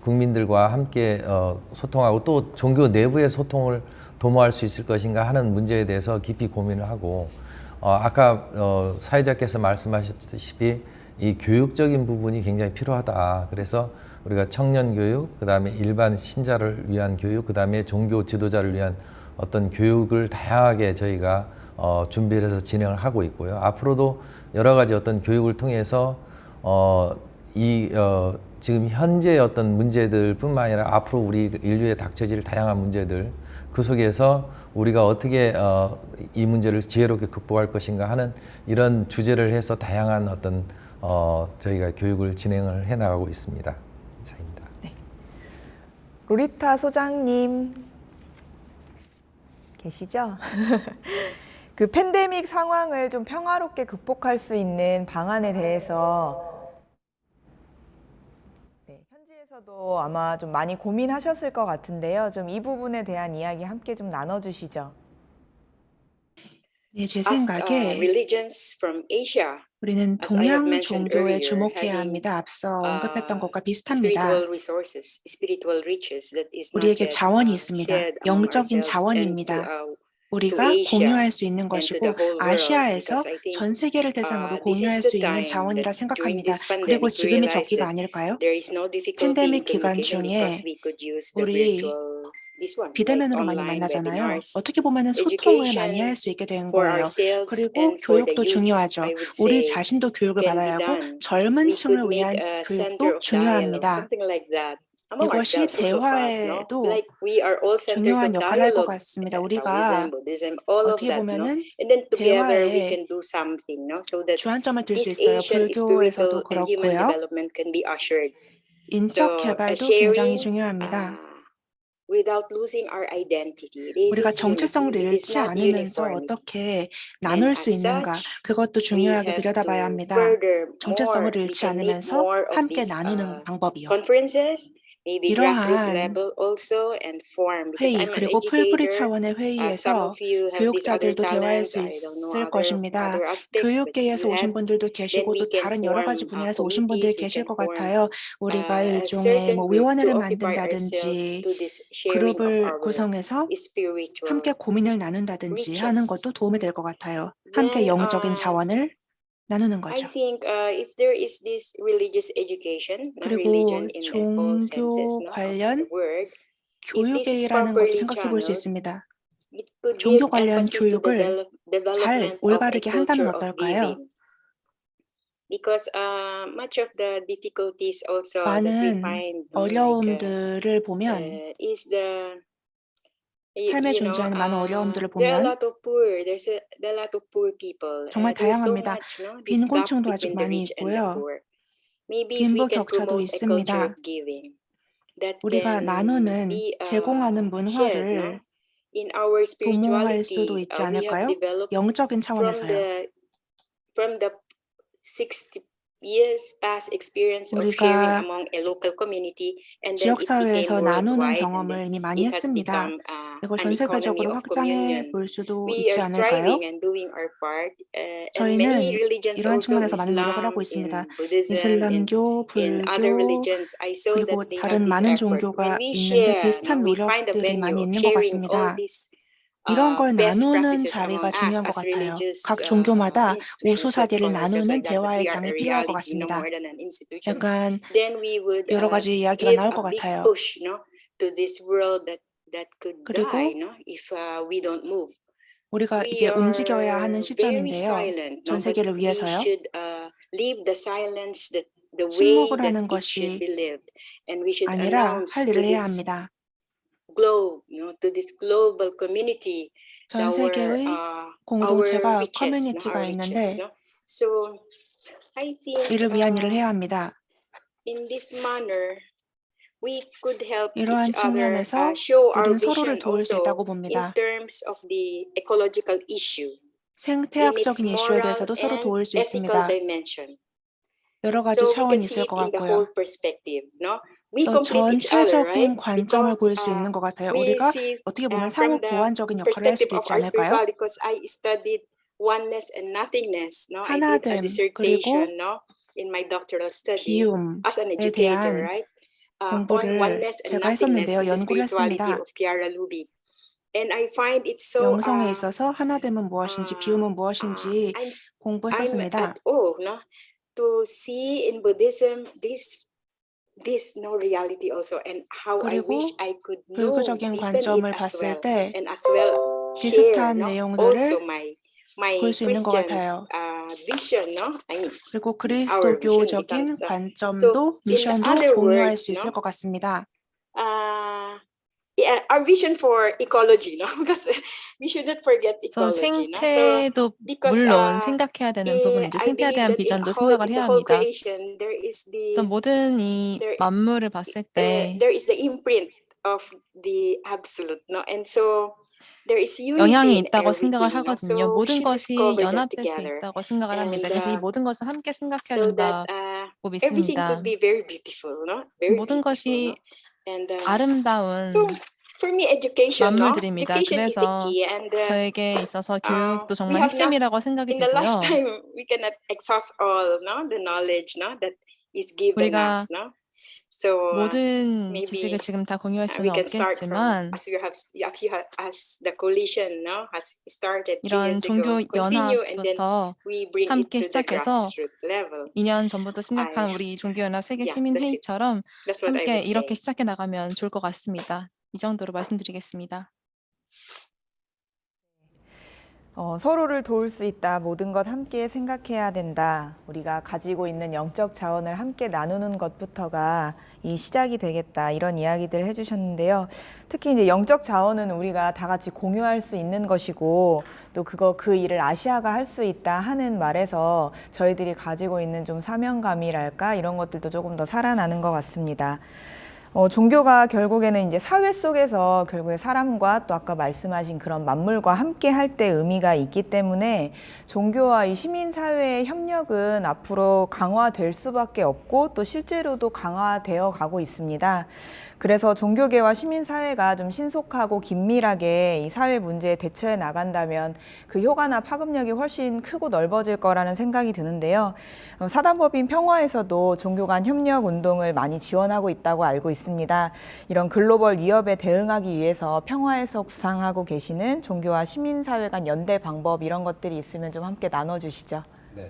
국민들과 함께 소통하고 또 종교 내부의 소통을 도모할 수 있을 것인가 하는 문제에 대해서 깊이 고민을 하고, 아까 사회자께서 말씀하셨다시피 이 교육적인 부분이 굉장히 필요하다. 그래서 우리가 청년 교육, 그 다음에 일반 신자를 위한 교육, 그 다음에 종교 지도자를 위한 어떤 교육을 다양하게 저희가 준비를 해서 진행을 하고 있고요. 앞으로도 여러 가지 어떤 교육을 통해서 지금 현재 어떤 문제들뿐만 아니라 앞으로 우리 인류에 닥쳐질 다양한 문제들, 그 속에서 우리가 어떻게 이 문제를 지혜롭게 극복할 것인가 하는 이런 주제를 해서 다양한 어떤 저희가 교육을 진행을 해 나가고 있습니다. 이상입니다. 네. 로리타 소장님 계시죠? 그 팬데믹 상황을 좀 평화롭게 극복할 수 있는 방안에 대해서 현지에서도 아마 좀 많이 고민하셨을 것 같은데요. 좀 이 부분에 대한 이야기 함께 좀 나눠주시죠. 네, 제 As 생각에 religions from Asia, 우리는 as I have 동양 mentioned 종교에 earlier, 주목해야 having 합니다. 앞서 언급했던 것과 비슷합니다. spiritual resources, spiritual riches that is not 우리에게 yet 자원이 있습니다. shared among 영적인 ourselves and 자원입니다. to 우리가 Asia 공유할 수 있는 and to 것이고 the whole world, 아시아에서 because I think 전 세계를 대상으로 this is 공유할 the 수 있는 time 자원이라 that during 생각합니다. this 그리고 pandemic we 지금이 realized 적기가 that 아닐까요? there is no difficulty in 팬데믹 기간 communication 중에 because we could use the 우리 virtual this one, like 비대면으로 많이 online 만나잖아요. webinars. 어떻게 보면 소통을 많이 Education 할 수 있게 된 for 거예요. ourselves 그리고 and for the 교육도 youth, 중요하죠. I would 우리 say, 자신도 교육을 can be 받아야 하고 done. 젊은 We could 층을 make 위한 a 교육도 center of dialogue, 중요합니다. something like that. Among 이것이 ourselves, all of us, no? 대화에도 Like we are all centers 중요한 of 역할을 할 것 dialogue, 같습니다. 우리가 Taoism, Buddhism, all of 어떻게 that, no? 보면은 And then together we 대화에 can do something, no? So that 주안점을 둘 수 this 있어요. Asian 불교에서도 spiritual and human 그렇고요. development can be ushered. 인적 So 개발도 굉장히 sharing 중요합니다. without losing our identity. This 우리가 is 정체성을 unity. It is 잃지 not 않으면서 uniformity. 어떻게 And 나눌 수 as 있는가, such, 그것도 we 중요하게 have 들여다봐야 to 합니다. further 정체성을 more. We 잃지 can make 않으면서 more of 함께 these 나누는 방법이요. conferences, maybe grassroots 이러한 level also, and form. Because 회의, I'm an 그리고 풀브리 educator. 차원의 Some 회의에서 of you have this other 교육자들도 대화할 talent. 수 I don't know 있을 것입니다. other aspects, but 교육계에서 you 오신 have. 분들도 Then 계시고 we 또 can 다른 여러 가지 form 분야에서 오신 분들이 committees. We 계실 can 것 form 같아요. 우리가 a 일종의 certain 뭐 group to 위원회를 occupy ourselves 만든다든지 to this sharing of 그룹을 our 구성해서 spiritual 함께 고민을 나눈다든지 하는 것도 riches. 도움이 될 것 같아요. 함께 Then 영적인 자원을 나누는 I 거죠. think if there is this religious education, 그리고 religion in the whole senses 종교 of the 관련 word, if this is 교육이라는 것도 properly 생각해 볼 수 channeled, 있습니다. it could 종교 give 관련 emphasis to the 교육을 잘 development of a 올바르게 한다면 culture of 어떨까요? giving. Because much of the difficulties also that we 많은 find, 어려움들을 보면 is the 삶에 존재하는 많은 어려움들을 there are a 보면 lot of poor. There's a lot of poor people. 정말 There's so 다양합니다. much, no, this gap 빈곤층도 아직 between the 많이 rich and the 있고요. poor. Maybe if we 빈부 can 격차도 promote a culture 있습니다. of giving that 우리가 can 나누는, be 제공하는 shared, no, 문화를 in our 도모할 수도 spirituality. 있지 We have 않을까요? developed 영적인 from 차원에서요. the 60 years past experience of sharing 우리가 among a local community, and then it became 지역사회에서 나누는 worldwide, and 경험을 then 이미 많이 it has 했습니다. become 이걸 an 전 economy 세계적으로 of 확장해 communion. 볼 수도 We 있지 are 않을까요? striving and doing our part, and 저희는 many religions 이러한 also, 측면에서 많은 노력을 하고 Islam, 있습니다. in Buddhism, 이슬람교, in other 불교, religions, I saw 그리고 that they 다른 have this 많은 effort. When 종교가 we 있는데 share, 비슷한 we find a 노력들이 많이 venue of 있는 것 sharing all 같습니다. these 이런 걸 best 나누는 practices 자리가 among us 중요한 것 as 같아요. religious 각 종교마다 institutions. Let's 우수사들을 call ourselves 나누는 like that, but 대화의 we are 장이 a 필요할 것 reality, no 같습니다. more than an institution. 약간 Then we would 여러 가지 이야기가 give 나올 a 것 big 같아요. push, no, to this world that could 그리고 die, no, if we don't move. 우리가 We 이제 움직여야 are 하는 very 시점인데요. silent, 전 no, but 세계를 we 위해서요. should leave the silence the way 침묵을 that 하는 it should 것이 be lived, and we should 아니라 announce 할 to 일을 해야 this 합니다. globe, no, to this global community, 전 our 세계의 our 공동체가 riches, no, 커뮤니티가 our riches, 있는데 no. So I think 이를 위한 일을 해야 합니다. in this manner we could help 이러한 each other 측면에서 show our 우리는 서로를 vision 도울 수 also 있다고 in 봅니다. terms of the ecological issue in its 생태학적인 이슈에 moral 대해서도 서로 and 도울 수 ethical 있습니다. dimension. 여러 가지 So we 차원이 can see 있을 it 것 in the whole 같고요. perspective, no? We 또 complete each other, right? 전체적인 관점을 Because 볼 수 있는 것 같아요. we 우리가 see 어떻게 보면 from 상호 the 보완적인 역할을 할 perspective 수도 of 있지 our 않을까요? spirituality, because I studied oneness and nothingness, no? I did a 하나됨, 그리고 dissertation, no, in my doctoral study as an 기움에 educator, 대한 right? On 공부를 oneness and 제가 nothingness 했었는데요. in the 연구를 spirituality 했습니다. of Chiara Lubich. And I find it so 영성에 있어서 하나됨은 무엇인지, 비움은 무엇인지 I'm 공부했었습니다. at awe, no, to see in Buddhism this no reality also, and how I 그리고 wish I could know, 불교적인 deepen it 관점을 as 봤을 well, 때 and as well share, 비슷한 no, 내용들을 also my 볼 수 있는 것 Christian 같아요. vision, no, I mean 그리고 our vision 그리스도교적인 becomes so 관점도, in 미션도 other 공유할 수 words, 있을 no, 것 같습니다. yeah, our vision for ecology, no, because we should not forget 그래서 ecology, no. So 생태도 because 물론 생각해야 되는 부분이죠. I 생태에 believe 대한 that 비전도 생각을 in 해야 the whole 합니다. creation there is 그래서 모든 이 만물을 봤을 때 there is the imprint of the absolute, no, and so there is 영향이 unity in 있다고 생각을 everything, no. 하거든요. So we 모든 should 것이 discover that 연합될 수 together, 있다고 생각을 합니다. and 그래서 이 모든 것을 함께 생각해야 so that 된다고 everything 믿습니다. could be very beautiful, no, very 모든 beautiful, no, 것이 and 아름다운 so for me education, no, 만물들입니다. education is the 그래서 key, and 저에게 있어서 교육도 we 정말 have not 핵심이라고 생각이 in the 되고요. lifetime we cannot exhaust all, no, the knowledge, no, that is given 우리가 us, no. So 모든 maybe 지식을 지금 다 공유할 수는 we can start from 없겠지만 as the coalition, no, has started 3 이런 years ago, 종교 continue, and then 연합부터 we bring it 함께 to the 시작해서 grassroots level. 2년 전부터 시작한 I 우리 종교연합 세계 yeah, that's it. 시민회의처럼 That's what I 함께 would 이렇게 say. 시작해 나가면 좋을 것 같습니다. 이 정도로 말씀드리겠습니다. 서로를 도울 수 있다. 모든 것 함께 생각해야 된다. 우리가 가지고 있는 영적 자원을 함께 나누는 것부터가 이 시작이 되겠다. 이런 이야기들 해주셨는데요. 특히 이제 영적 자원은 우리가 다 같이 공유할 수 있는 것이고 또 그 일을 아시아가 할 수 있다 하는 말에서 저희들이 가지고 있는 좀 사명감이랄까 이런 것들도 조금 더 살아나는 것 같습니다. 종교가 결국에는 이제 사회 속에서 결국에 사람과 또 아까 말씀하신 그런 만물과 함께 할 때 의미가 있기 때문에 종교와 이 시민사회의 협력은 앞으로 강화될 수밖에 없고 또 실제로도 강화되어 가고 있습니다. 그래서 종교계와 시민사회가 좀 신속하고 긴밀하게 이 사회 문제에 대처해 나간다면 그 효과나 파급력이 훨씬 크고 넓어질 거라는 생각이 드는데요. 사단법인 평화에서도 종교 간 협력 운동을 많이 지원하고 있다고 알고 있습니다. 이런 글로벌 위협에 대응하기 위해서 평화에서 구상하고 계시는 종교와 시민사회 간 연대 방법 이런 것들이 있으면 좀 함께 나눠주시죠. 네.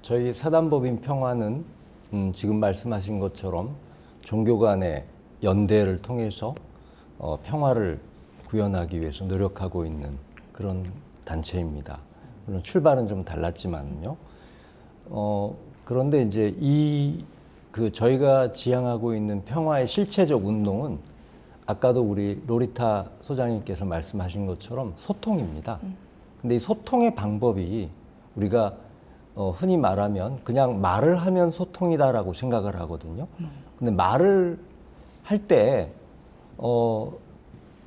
저희 사단법인 평화는 지금 말씀하신 것처럼 종교 간의 연대를 통해서 평화를 구현하기 위해서 노력하고 있는 그런 단체입니다. 물론 출발은 좀 달랐지만요. 그런데 이제 저희가 지향하고 있는 평화의 실체적 운동은 아까도 우리 로리타 소장님께서 말씀하신 것처럼 소통입니다. 근데 이 소통의 방법이 우리가 흔히 말하면 그냥 말을 하면 소통이다라고 생각을 하거든요. 근데 말을 할 때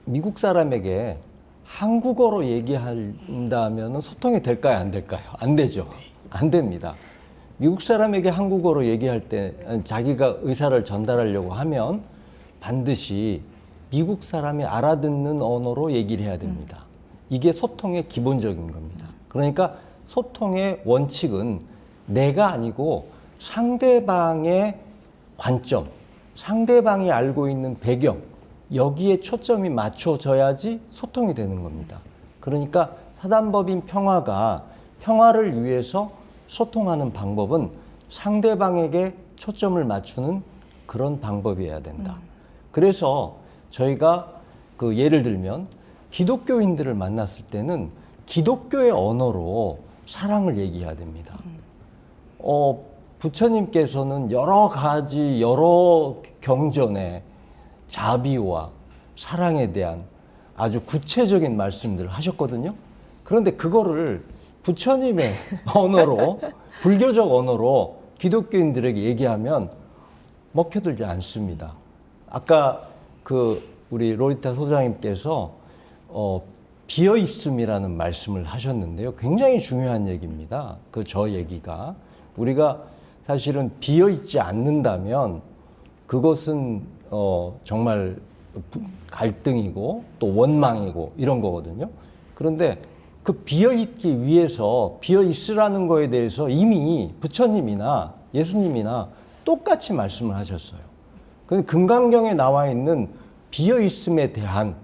미국 사람에게 한국어로 얘기한다면 소통이 될까요? 안 될까요? 안 되죠. 안 됩니다. 미국 사람에게 한국어로 얘기할 때 자기가 의사를 전달하려고 하면 반드시 미국 사람이 알아듣는 언어로 얘기를 해야 됩니다. 이게 소통의 기본적인 겁니다. 그러니까 소통의 원칙은 내가 아니고 상대방의 관점, 상대방이 알고 있는 배경, 여기에 초점이 맞춰져야지 소통이 되는 겁니다. 그러니까 사단법인 평화가 평화를 위해서 소통하는 방법은 상대방에게 초점을 맞추는 그런 방법이어야 된다. 그래서 저희가 예를 들면 기독교인들을 만났을 때는 기독교의 언어로 사랑을 얘기해야 됩니다. 부처님께서는 여러 가지 여러 경전에 자비와 사랑에 대한 아주 구체적인 말씀들을 하셨거든요. 그런데 그거를 부처님의 언어로, 불교적 언어로 기독교인들에게 얘기하면 먹혀들지 않습니다. 아까 우리 로리타 소장님께서 비어있음이라는 말씀을 하셨는데요. 굉장히 중요한 얘기입니다. 저 얘기가. 우리가 사실은 비어있지 않는다면 그것은 정말 갈등이고 또 원망이고 이런 거거든요. 그런데 그 비어있기 위해서 비어있으라는 거에 대해서 이미 부처님이나 예수님이나 똑같이 말씀을 하셨어요. 금강경에 나와 있는 비어있음에 대한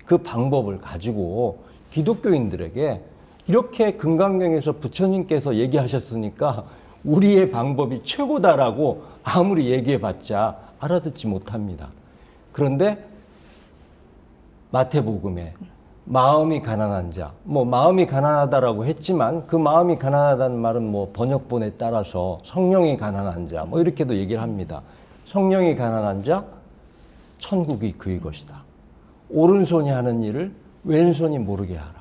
그 방법을 가지고 기독교인들에게 이렇게 금강경에서 부처님께서 얘기하셨으니까 우리의 방법이 최고다라고 아무리 얘기해봤자 알아듣지 못합니다. 그런데 마태복음에 마음이 가난한 자, 마음이 가난하다라고 했지만 그 마음이 가난하다는 말은 번역본에 따라서 성령이 가난한 자, 이렇게도 얘기를 합니다. 성령이 가난한 자, 천국이 그의 것이다. 오른손이 하는 일을 왼손이 모르게 하라.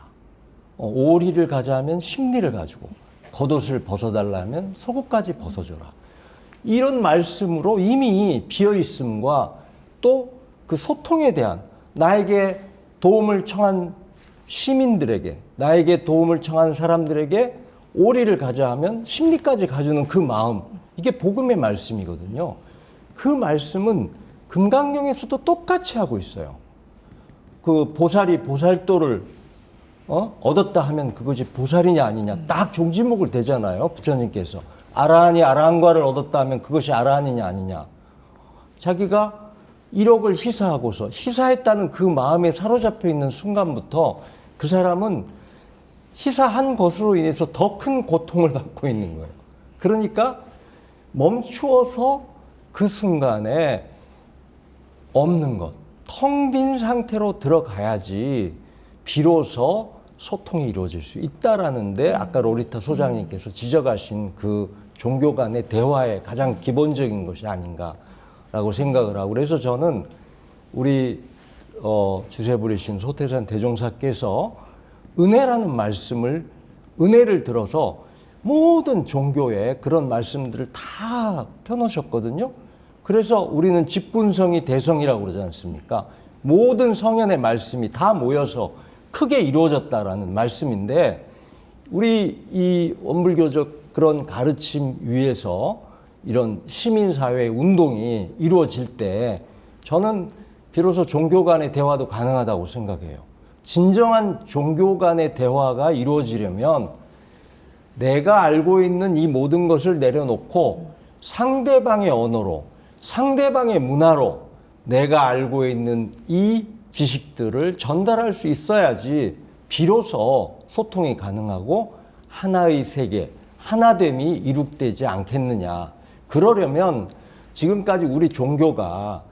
오리를 가자면 십리를 가지고 겉옷을 벗어달라면 속옷까지 벗어줘라. 이런 말씀으로 이미 비어있음과 또 그 소통에 대한 나에게 도움을 청한 시민들에게, 나에게 도움을 청한 사람들에게 오리를 가자 하면 십리까지 가주는 그 마음, 이게 복음의 말씀이거든요. 그 말씀은 금강경에서도 똑같이 하고 있어요. 보살이 보살도를 얻었다 하면 그것이 보살이냐 아니냐 딱 종지목을 대잖아요. 부처님께서 아라한이 아라한과를 얻었다 하면 그것이 아라한이냐 아니냐. 자기가 1억을 희사하고서 희사했다는 그 마음에 사로잡혀 있는 순간부터 그 사람은 희사한 것으로 인해서 더 큰 고통을 받고 있는 거예요. 그러니까 멈추어서 그 순간에 없는 것, 텅 빈 상태로 들어가야지 비로소 소통이 이루어질 수 있다라는데 아까 로리타 소장님께서 지적하신 그 종교 간의 대화의 가장 기본적인 것이 아닌가라고 생각을 하고, 그래서 저는 우리 주세 부리신 소태산 대종사께서 은혜라는 말씀을, 은혜를 들어서 모든 종교의 그런 말씀들을 다 펴놓으셨거든요. 그래서 우리는 직분성이 대성이라고 그러지 않습니까? 모든 성현의 말씀이 다 모여서 크게 이루어졌다라는 말씀인데, 우리 이 원불교적 그런 가르침 위에서 이런 시민사회 운동이 이루어질 때 저는 비로소 종교 간의 대화도 가능하다고 생각해요. 진정한 종교 간의 대화가 이루어지려면 내가 알고 있는 이 모든 것을 내려놓고 상대방의 언어로, 상대방의 문화로 내가 알고 있는 이 지식들을 전달할 수 있어야지 비로소 소통이 가능하고 하나의 세계, 하나됨이 이룩되지 않겠느냐. 그러려면 지금까지 우리 종교가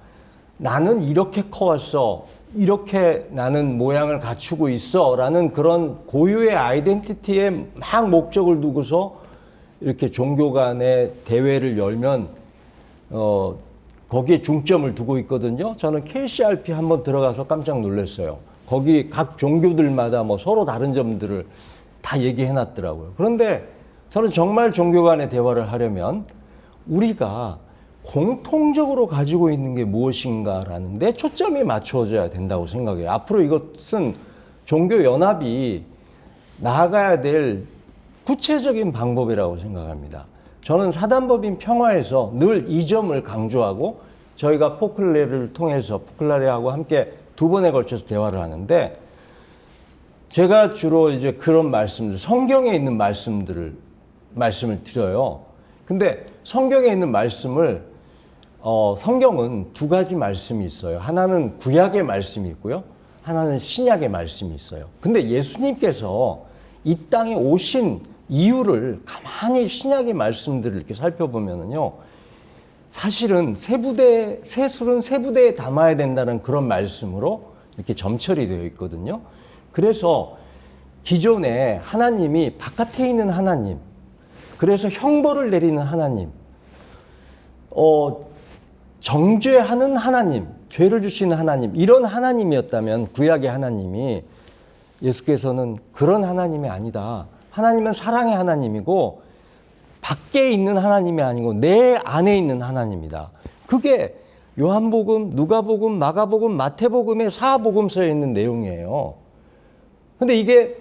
나는 이렇게 커왔어, 이렇게 나는 모양을 갖추고 있어 라는 그런 고유의 아이덴티티에 막 목적을 두고서 이렇게 종교 간의 대회를 열면 거기에 중점을 두고 있거든요. 저는 KCRP 한번 들어가서 깜짝 놀랐어요. 거기 각 종교들마다 뭐 서로 다른 점들을 다 얘기해 놨더라고요. 그런데 저는 정말 종교 간의 대화를 하려면 우리가 공통적으로 가지고 있는 게 무엇인가라는 데 초점이 맞춰져야 된다고 생각해요. 앞으로 이것은 종교연합이 나아가야 될 구체적인 방법이라고 생각합니다. 저는 사단법인 평화에서 늘 이 점을 강조하고 저희가 포클레를 통해서 포클라레하고 함께 2번에 걸쳐서 대화를 하는데, 제가 주로 이제 그런 말씀들, 성경에 있는 말씀을 드려요. 근데 성경에 있는 말씀을 성경은 2가지 말씀이 있어요. 하나는 구약의 말씀이 있고요. 하나는 신약의 말씀이 있어요. 근데 예수님께서 이 땅에 오신 이유를 가만히 신약의 말씀들을 이렇게 살펴보면은요, 사실은 세술은 세 부대에 담아야 된다는 그런 말씀으로 이렇게 점철이 되어 있거든요. 그래서 기존에 하나님이 바깥에 있는 하나님, 그래서 형벌을 내리는 하나님, 정죄하는 하나님, 죄를 주시는 하나님, 이런 하나님이었다면 구약의 하나님이, 예수께서는 그런 하나님이 아니다. 하나님은 사랑의 하나님이고 밖에 있는 하나님이 아니고 내 안에 있는 하나님이다. 그게 요한복음, 누가복음, 마가복음, 마태복음의 4복음서에 있는 내용이에요. 근데 이게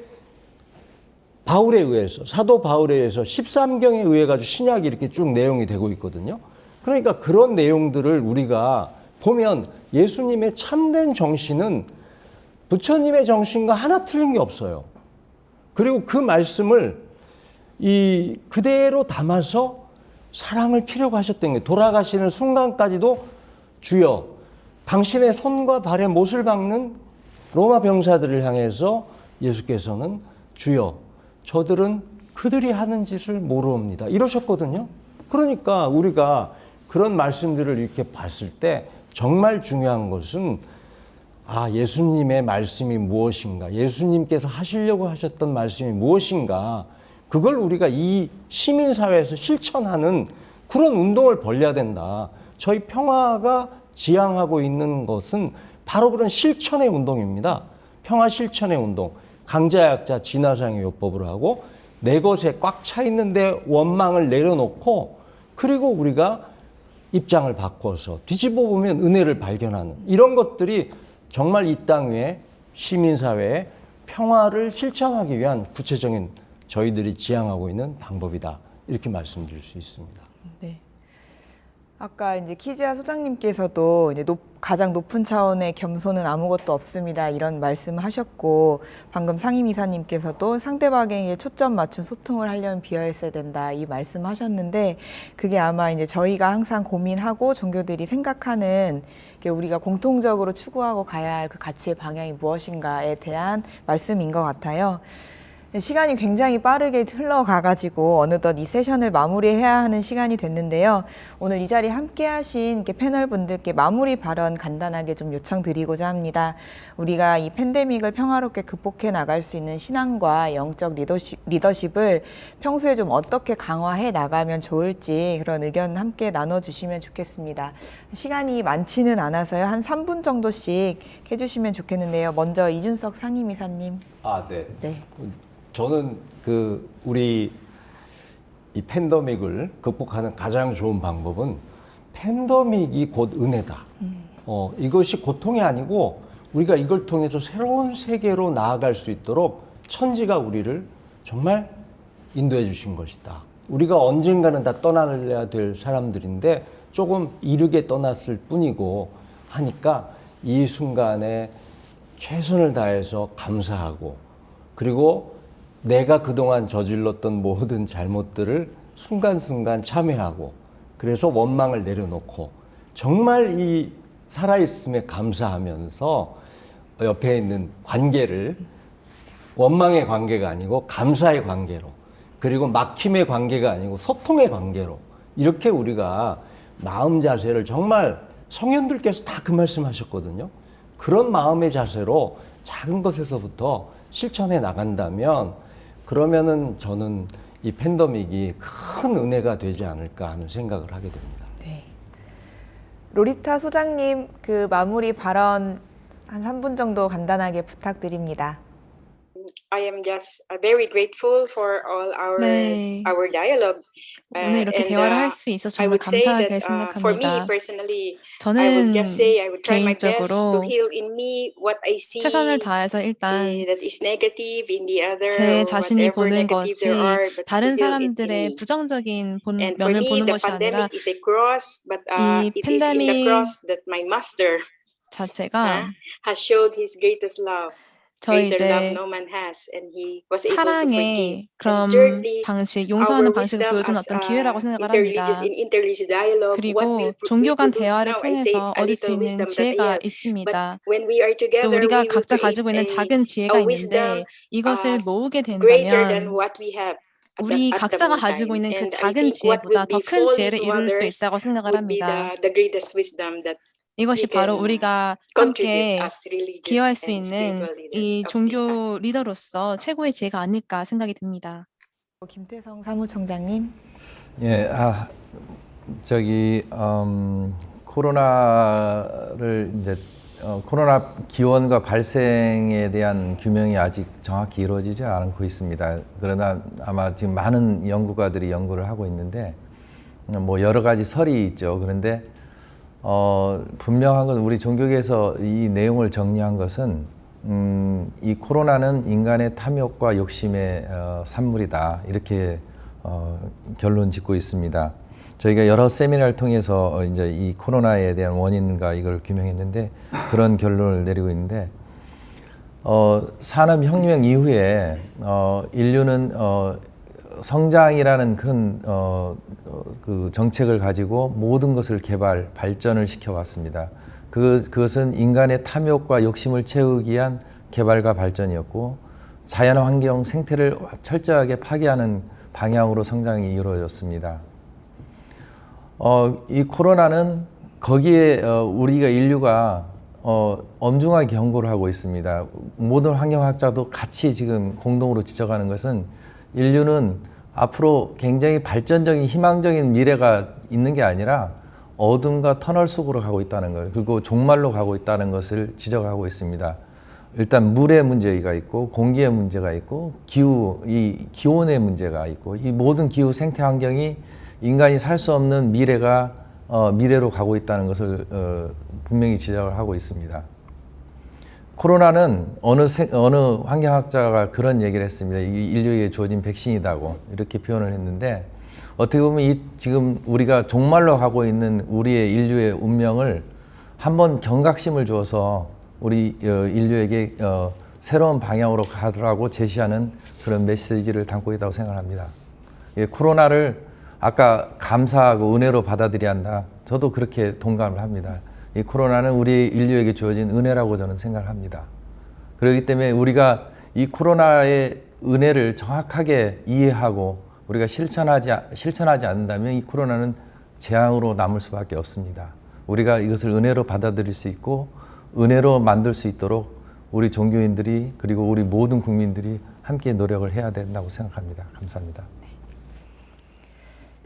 바울에 의해서, 사도 바울에 의해서 13경에 의해 가지고 신약이 이렇게 쭉 내용이 되고 있거든요. 그러니까 그런 내용들을 우리가 보면 예수님의 참된 정신은 부처님의 정신과 하나 틀린 게 없어요. 그리고 그 말씀을 그대로 담아서 사랑을 피려고 하셨던 게, 돌아가시는 순간까지도 주여, 당신의 손과 발에 못을 박는 로마 병사들을 향해서 예수께서는 주여, 저들은 그들이 하는 짓을 모르옵니다, 이러셨거든요. 그러니까 우리가 그런 말씀들을 이렇게 봤을 때 정말 중요한 것은, 예수님의 말씀이 무엇인가, 예수님께서 하시려고 하셨던 말씀이 무엇인가, 그걸 우리가 이 시민사회에서 실천하는 그런 운동을 벌여야 된다. 저희 평화가 지향하고 있는 것은 바로 그런 실천의 운동입니다. 평화 실천의 운동. 강자약자 진화상의 요법으로 하고, 내 것에 꽉 차 있는데 원망을 내려놓고, 그리고 우리가 입장을 바꿔서 뒤집어 보면 은혜를 발견하는 이런 것들이 정말 이 땅 위에 시민사회의 평화를 실천하기 위한 구체적인 저희들이 지향하고 있는 방법이다. 이렇게 말씀드릴 수 있습니다. 네. 아까 이제 키즈아 소장님께서도 이제 가장 높은 차원의 겸손은 아무것도 없습니다, 이런 말씀을 하셨고, 방금 상임이사님께서도 상대방에게 초점 맞춘 소통을 하려면 비어있어야 된다, 이 말씀하셨는데, 그게 아마 이제 저희가 항상 고민하고 종교들이 생각하는 우리가 공통적으로 추구하고 가야 할 그 가치의 방향이 무엇인가에 대한 말씀인 것 같아요. 시간이 굉장히 빠르게 흘러가가지고 어느덧 이 세션을 마무리해야 하는 시간이 됐는데요. 오늘 이 자리에 함께 하신 패널 분들께 마무리 발언 간단하게 좀 요청드리고자 합니다. 우리가 이 팬데믹을 평화롭게 극복해 나갈 수 있는 신앙과 영적 리더십을 평소에 좀 어떻게 강화해 나가면 좋을지 그런 의견 함께 나눠주시면 좋겠습니다. 시간이 많지는 않아서요. 한 3분 정도씩 해주시면 좋겠는데요. 먼저 이준석 상임이사님. 네. 네. 저는 우리 이 팬데믹을 극복하는 가장 좋은 방법은 팬데믹이 곧 은혜다. 이것이 고통이 아니고 우리가 이걸 통해서 새로운 세계로 나아갈 수 있도록 천지가 우리를 정말 인도해 주신 것이다. 우리가 언젠가는 다 떠나야 될 사람들인데 조금 이르게 떠났을 뿐이고 하니까 이 순간에 최선을 다해서 감사하고, 그리고 내가 그동안 저질렀던 모든 잘못들을 순간순간 참회하고, 그래서 원망을 내려놓고 정말 이 살아있음에 감사하면서 옆에 있는 관계를 원망의 관계가 아니고 감사의 관계로, 그리고 막힘의 관계가 아니고 소통의 관계로, 이렇게 우리가 마음 자세를 정말 성현들께서 다 그 말씀하셨거든요. 그런 마음의 자세로 작은 것에서부터 실천해 나간다면, 그러면은 저는 이 팬데믹이 큰 은혜가 되지 않을까 하는 생각을 하게 됩니다. 네. 로리타 소장님, 그 마무리 발언 한 3분 정도 간단하게 부탁드립니다. I am just very grateful for all 네. our dialogue. 오늘 이렇게 And, 대화를 할 수 있어서 I 정말 would say 감사하게 that for me 생각합니다. personally, I 저는 would just say I would try my best to 개인적으로 heal in me what I see 최선을 다해서 일단 that is negative in the other, 제 or 자신이 whatever 보는 negative 것이 there are, but to 다른 heal it in 사람들의 me. 부정적인 And for 면을 me, 보는 the 것이 아니라 pandemic is a cross, but 이 it is in the 팬데믹 cross that my master 자체가 has showed his greatest love. 저희 Greater love 이제 no man has, and he was able to forgive. 사랑의 And 그런 thirdly, 방식, our 용서하는 방식을 wisdom 보여주는 as 어떤 기회라고 생각을 interreligious 합니다. in interreligious dialogue, what 그리고 we 종교 간 produce 대화를 now, I say 통해서 a 얻을 수 little 있는 wisdom that I 지혜가 have. But 있습니다. when we are 또 together, 우리가 we will 각자 create 가지고 있는 작은 지혜가 a wisdom 있는데 이것을 모으게 greater than 된다면 what we have 우리 at the 각자가 moment 가지고 time. 있는 그 And I 작은 think what 지혜보다 would 더 be 큰 folly 지혜를 to 이룰 수 others 있다고 생각을 would be 합니다. the greatest wisdom that 이것이 we 바로 can 우리가 contribute 함께 as religious 기여할 수 and 있는 spiritual leaders 이 of this time. 종교 리더로서 최고의 지혜가 아닐까 생각이 듭니다. 김태성 사무총장님. 예, 코로나를 이제 코로나 기원과 발생에 대한 규명이 아직 정확히 이루어지지 않고 있습니다. 그러나 아마 지금 많은 연구가들이 연구를 하고 있는데 뭐 여러 가지 설이 있죠. 그런데 분명한 건 우리 종교계에서 이 내용을 정리한 것은 이 코로나는 인간의 탐욕과 욕심의 산물이다. 이렇게 결론 짓고 있습니다. 저희가 여러 세미나를 통해서 이제 이 코로나에 대한 원인과 이걸 규명했는데 그런 결론을 내리고 있는데 산업혁명 이후에 인류는 성장이라는 그런 그 정책을 가지고 모든 것을 발전을 시켜왔습니다. 그것은 인간의 탐욕과 욕심을 채우기 위한 개발과 발전이었고 자연환경 생태를 철저하게 파괴하는 방향으로 성장이 이루어졌습니다. 이 코로나는 거기에 우리가 인류가 엄중하게 경고를 하고 있습니다. 모든 환경학자도 같이 지금 공동으로 지적하는 것은 인류는 앞으로 굉장히 발전적인 희망적인 미래가 있는 게 아니라 어둠과 터널 속으로 가고 있다는 것, 그리고 종말로 가고 있다는 것을 지적하고 있습니다. 일단 물의 문제가 있고 공기의 문제가 있고 이 기온의 문제가 있고 이 모든 기후 생태 환경이 인간이 살 수 없는 미래로 가고 있다는 것을 분명히 지적을 하고 있습니다. 코로나는 어느 환경학자가 그런 얘기를 했습니다. 인류에게 주어진 백신이다고 이렇게 표현을 했는데 어떻게 보면 지금 우리가 종말로 가고 있는 우리의 인류의 운명을 한번 경각심을 주어서 우리 인류에게 새로운 방향으로 가더라고 제시하는 그런 메시지를 담고 있다고 생각합니다. 코로나를 아까 감사하고 은혜로 받아들여야 한다. 저도 그렇게 동감을 합니다. 이 코로나는 우리 인류에게 주어진 은혜라고 저는 생각합니다. 그렇기 때문에 우리가 이 코로나의 은혜를 정확하게 이해하고 우리가 실천하지 않는다면 이 코로나는 재앙으로 남을 수밖에 없습니다. 우리가 이것을 은혜로 받아들일 수 있고 은혜로 만들 수 있도록 우리 종교인들이 그리고 우리 모든 국민들이 함께 노력을 해야 된다고 생각합니다. 감사합니다.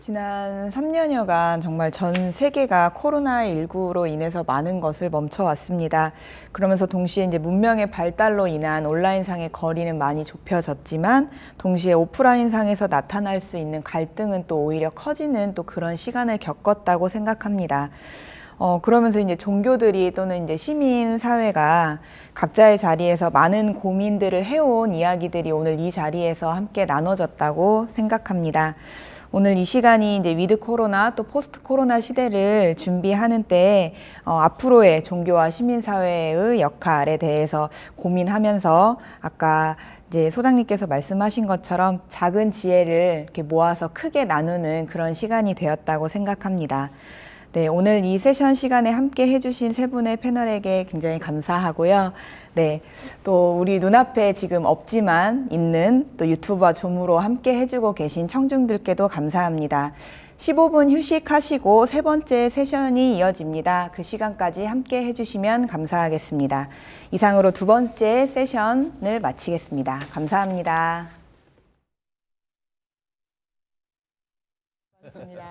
지난 3년여간 정말 전 세계가 코로나19로 인해서 많은 것을 멈춰왔습니다. 그러면서 동시에 이제 문명의 발달로 인한 온라인상의 거리는 많이 좁혀졌지만 동시에 오프라인상에서 나타날 수 있는 갈등은 또 오히려 커지는 또 그런 시간을 겪었다고 생각합니다. 그러면서 이제 종교들이 또는 이제 시민 사회가 각자의 자리에서 많은 고민들을 해온 이야기들이 오늘 이 자리에서 함께 나눠졌다고 생각합니다. 오늘 이 시간이 이제 위드 코로나 또 포스트 코로나 시대를 준비하는 때 앞으로의 종교와 시민사회의 역할에 대해서 고민하면서 아까 이제 소장님께서 말씀하신 것처럼 작은 지혜를 이렇게 모아서 크게 나누는 그런 시간이 되었다고 생각합니다. 네, 오늘 이 세션 시간에 함께 해주신 세 분의 패널에게 굉장히 감사하고요. 네, 또 우리 눈앞에 지금 없지만 있는 또 유튜브와 줌으로 함께 해주고 계신 청중들께도 감사합니다. 15분 휴식하시고 세 번째 세션이 이어집니다. 그 시간까지 함께 해주시면 감사하겠습니다. 이상으로 두 번째 세션을 마치겠습니다. 감사합니다. 고맙습니다.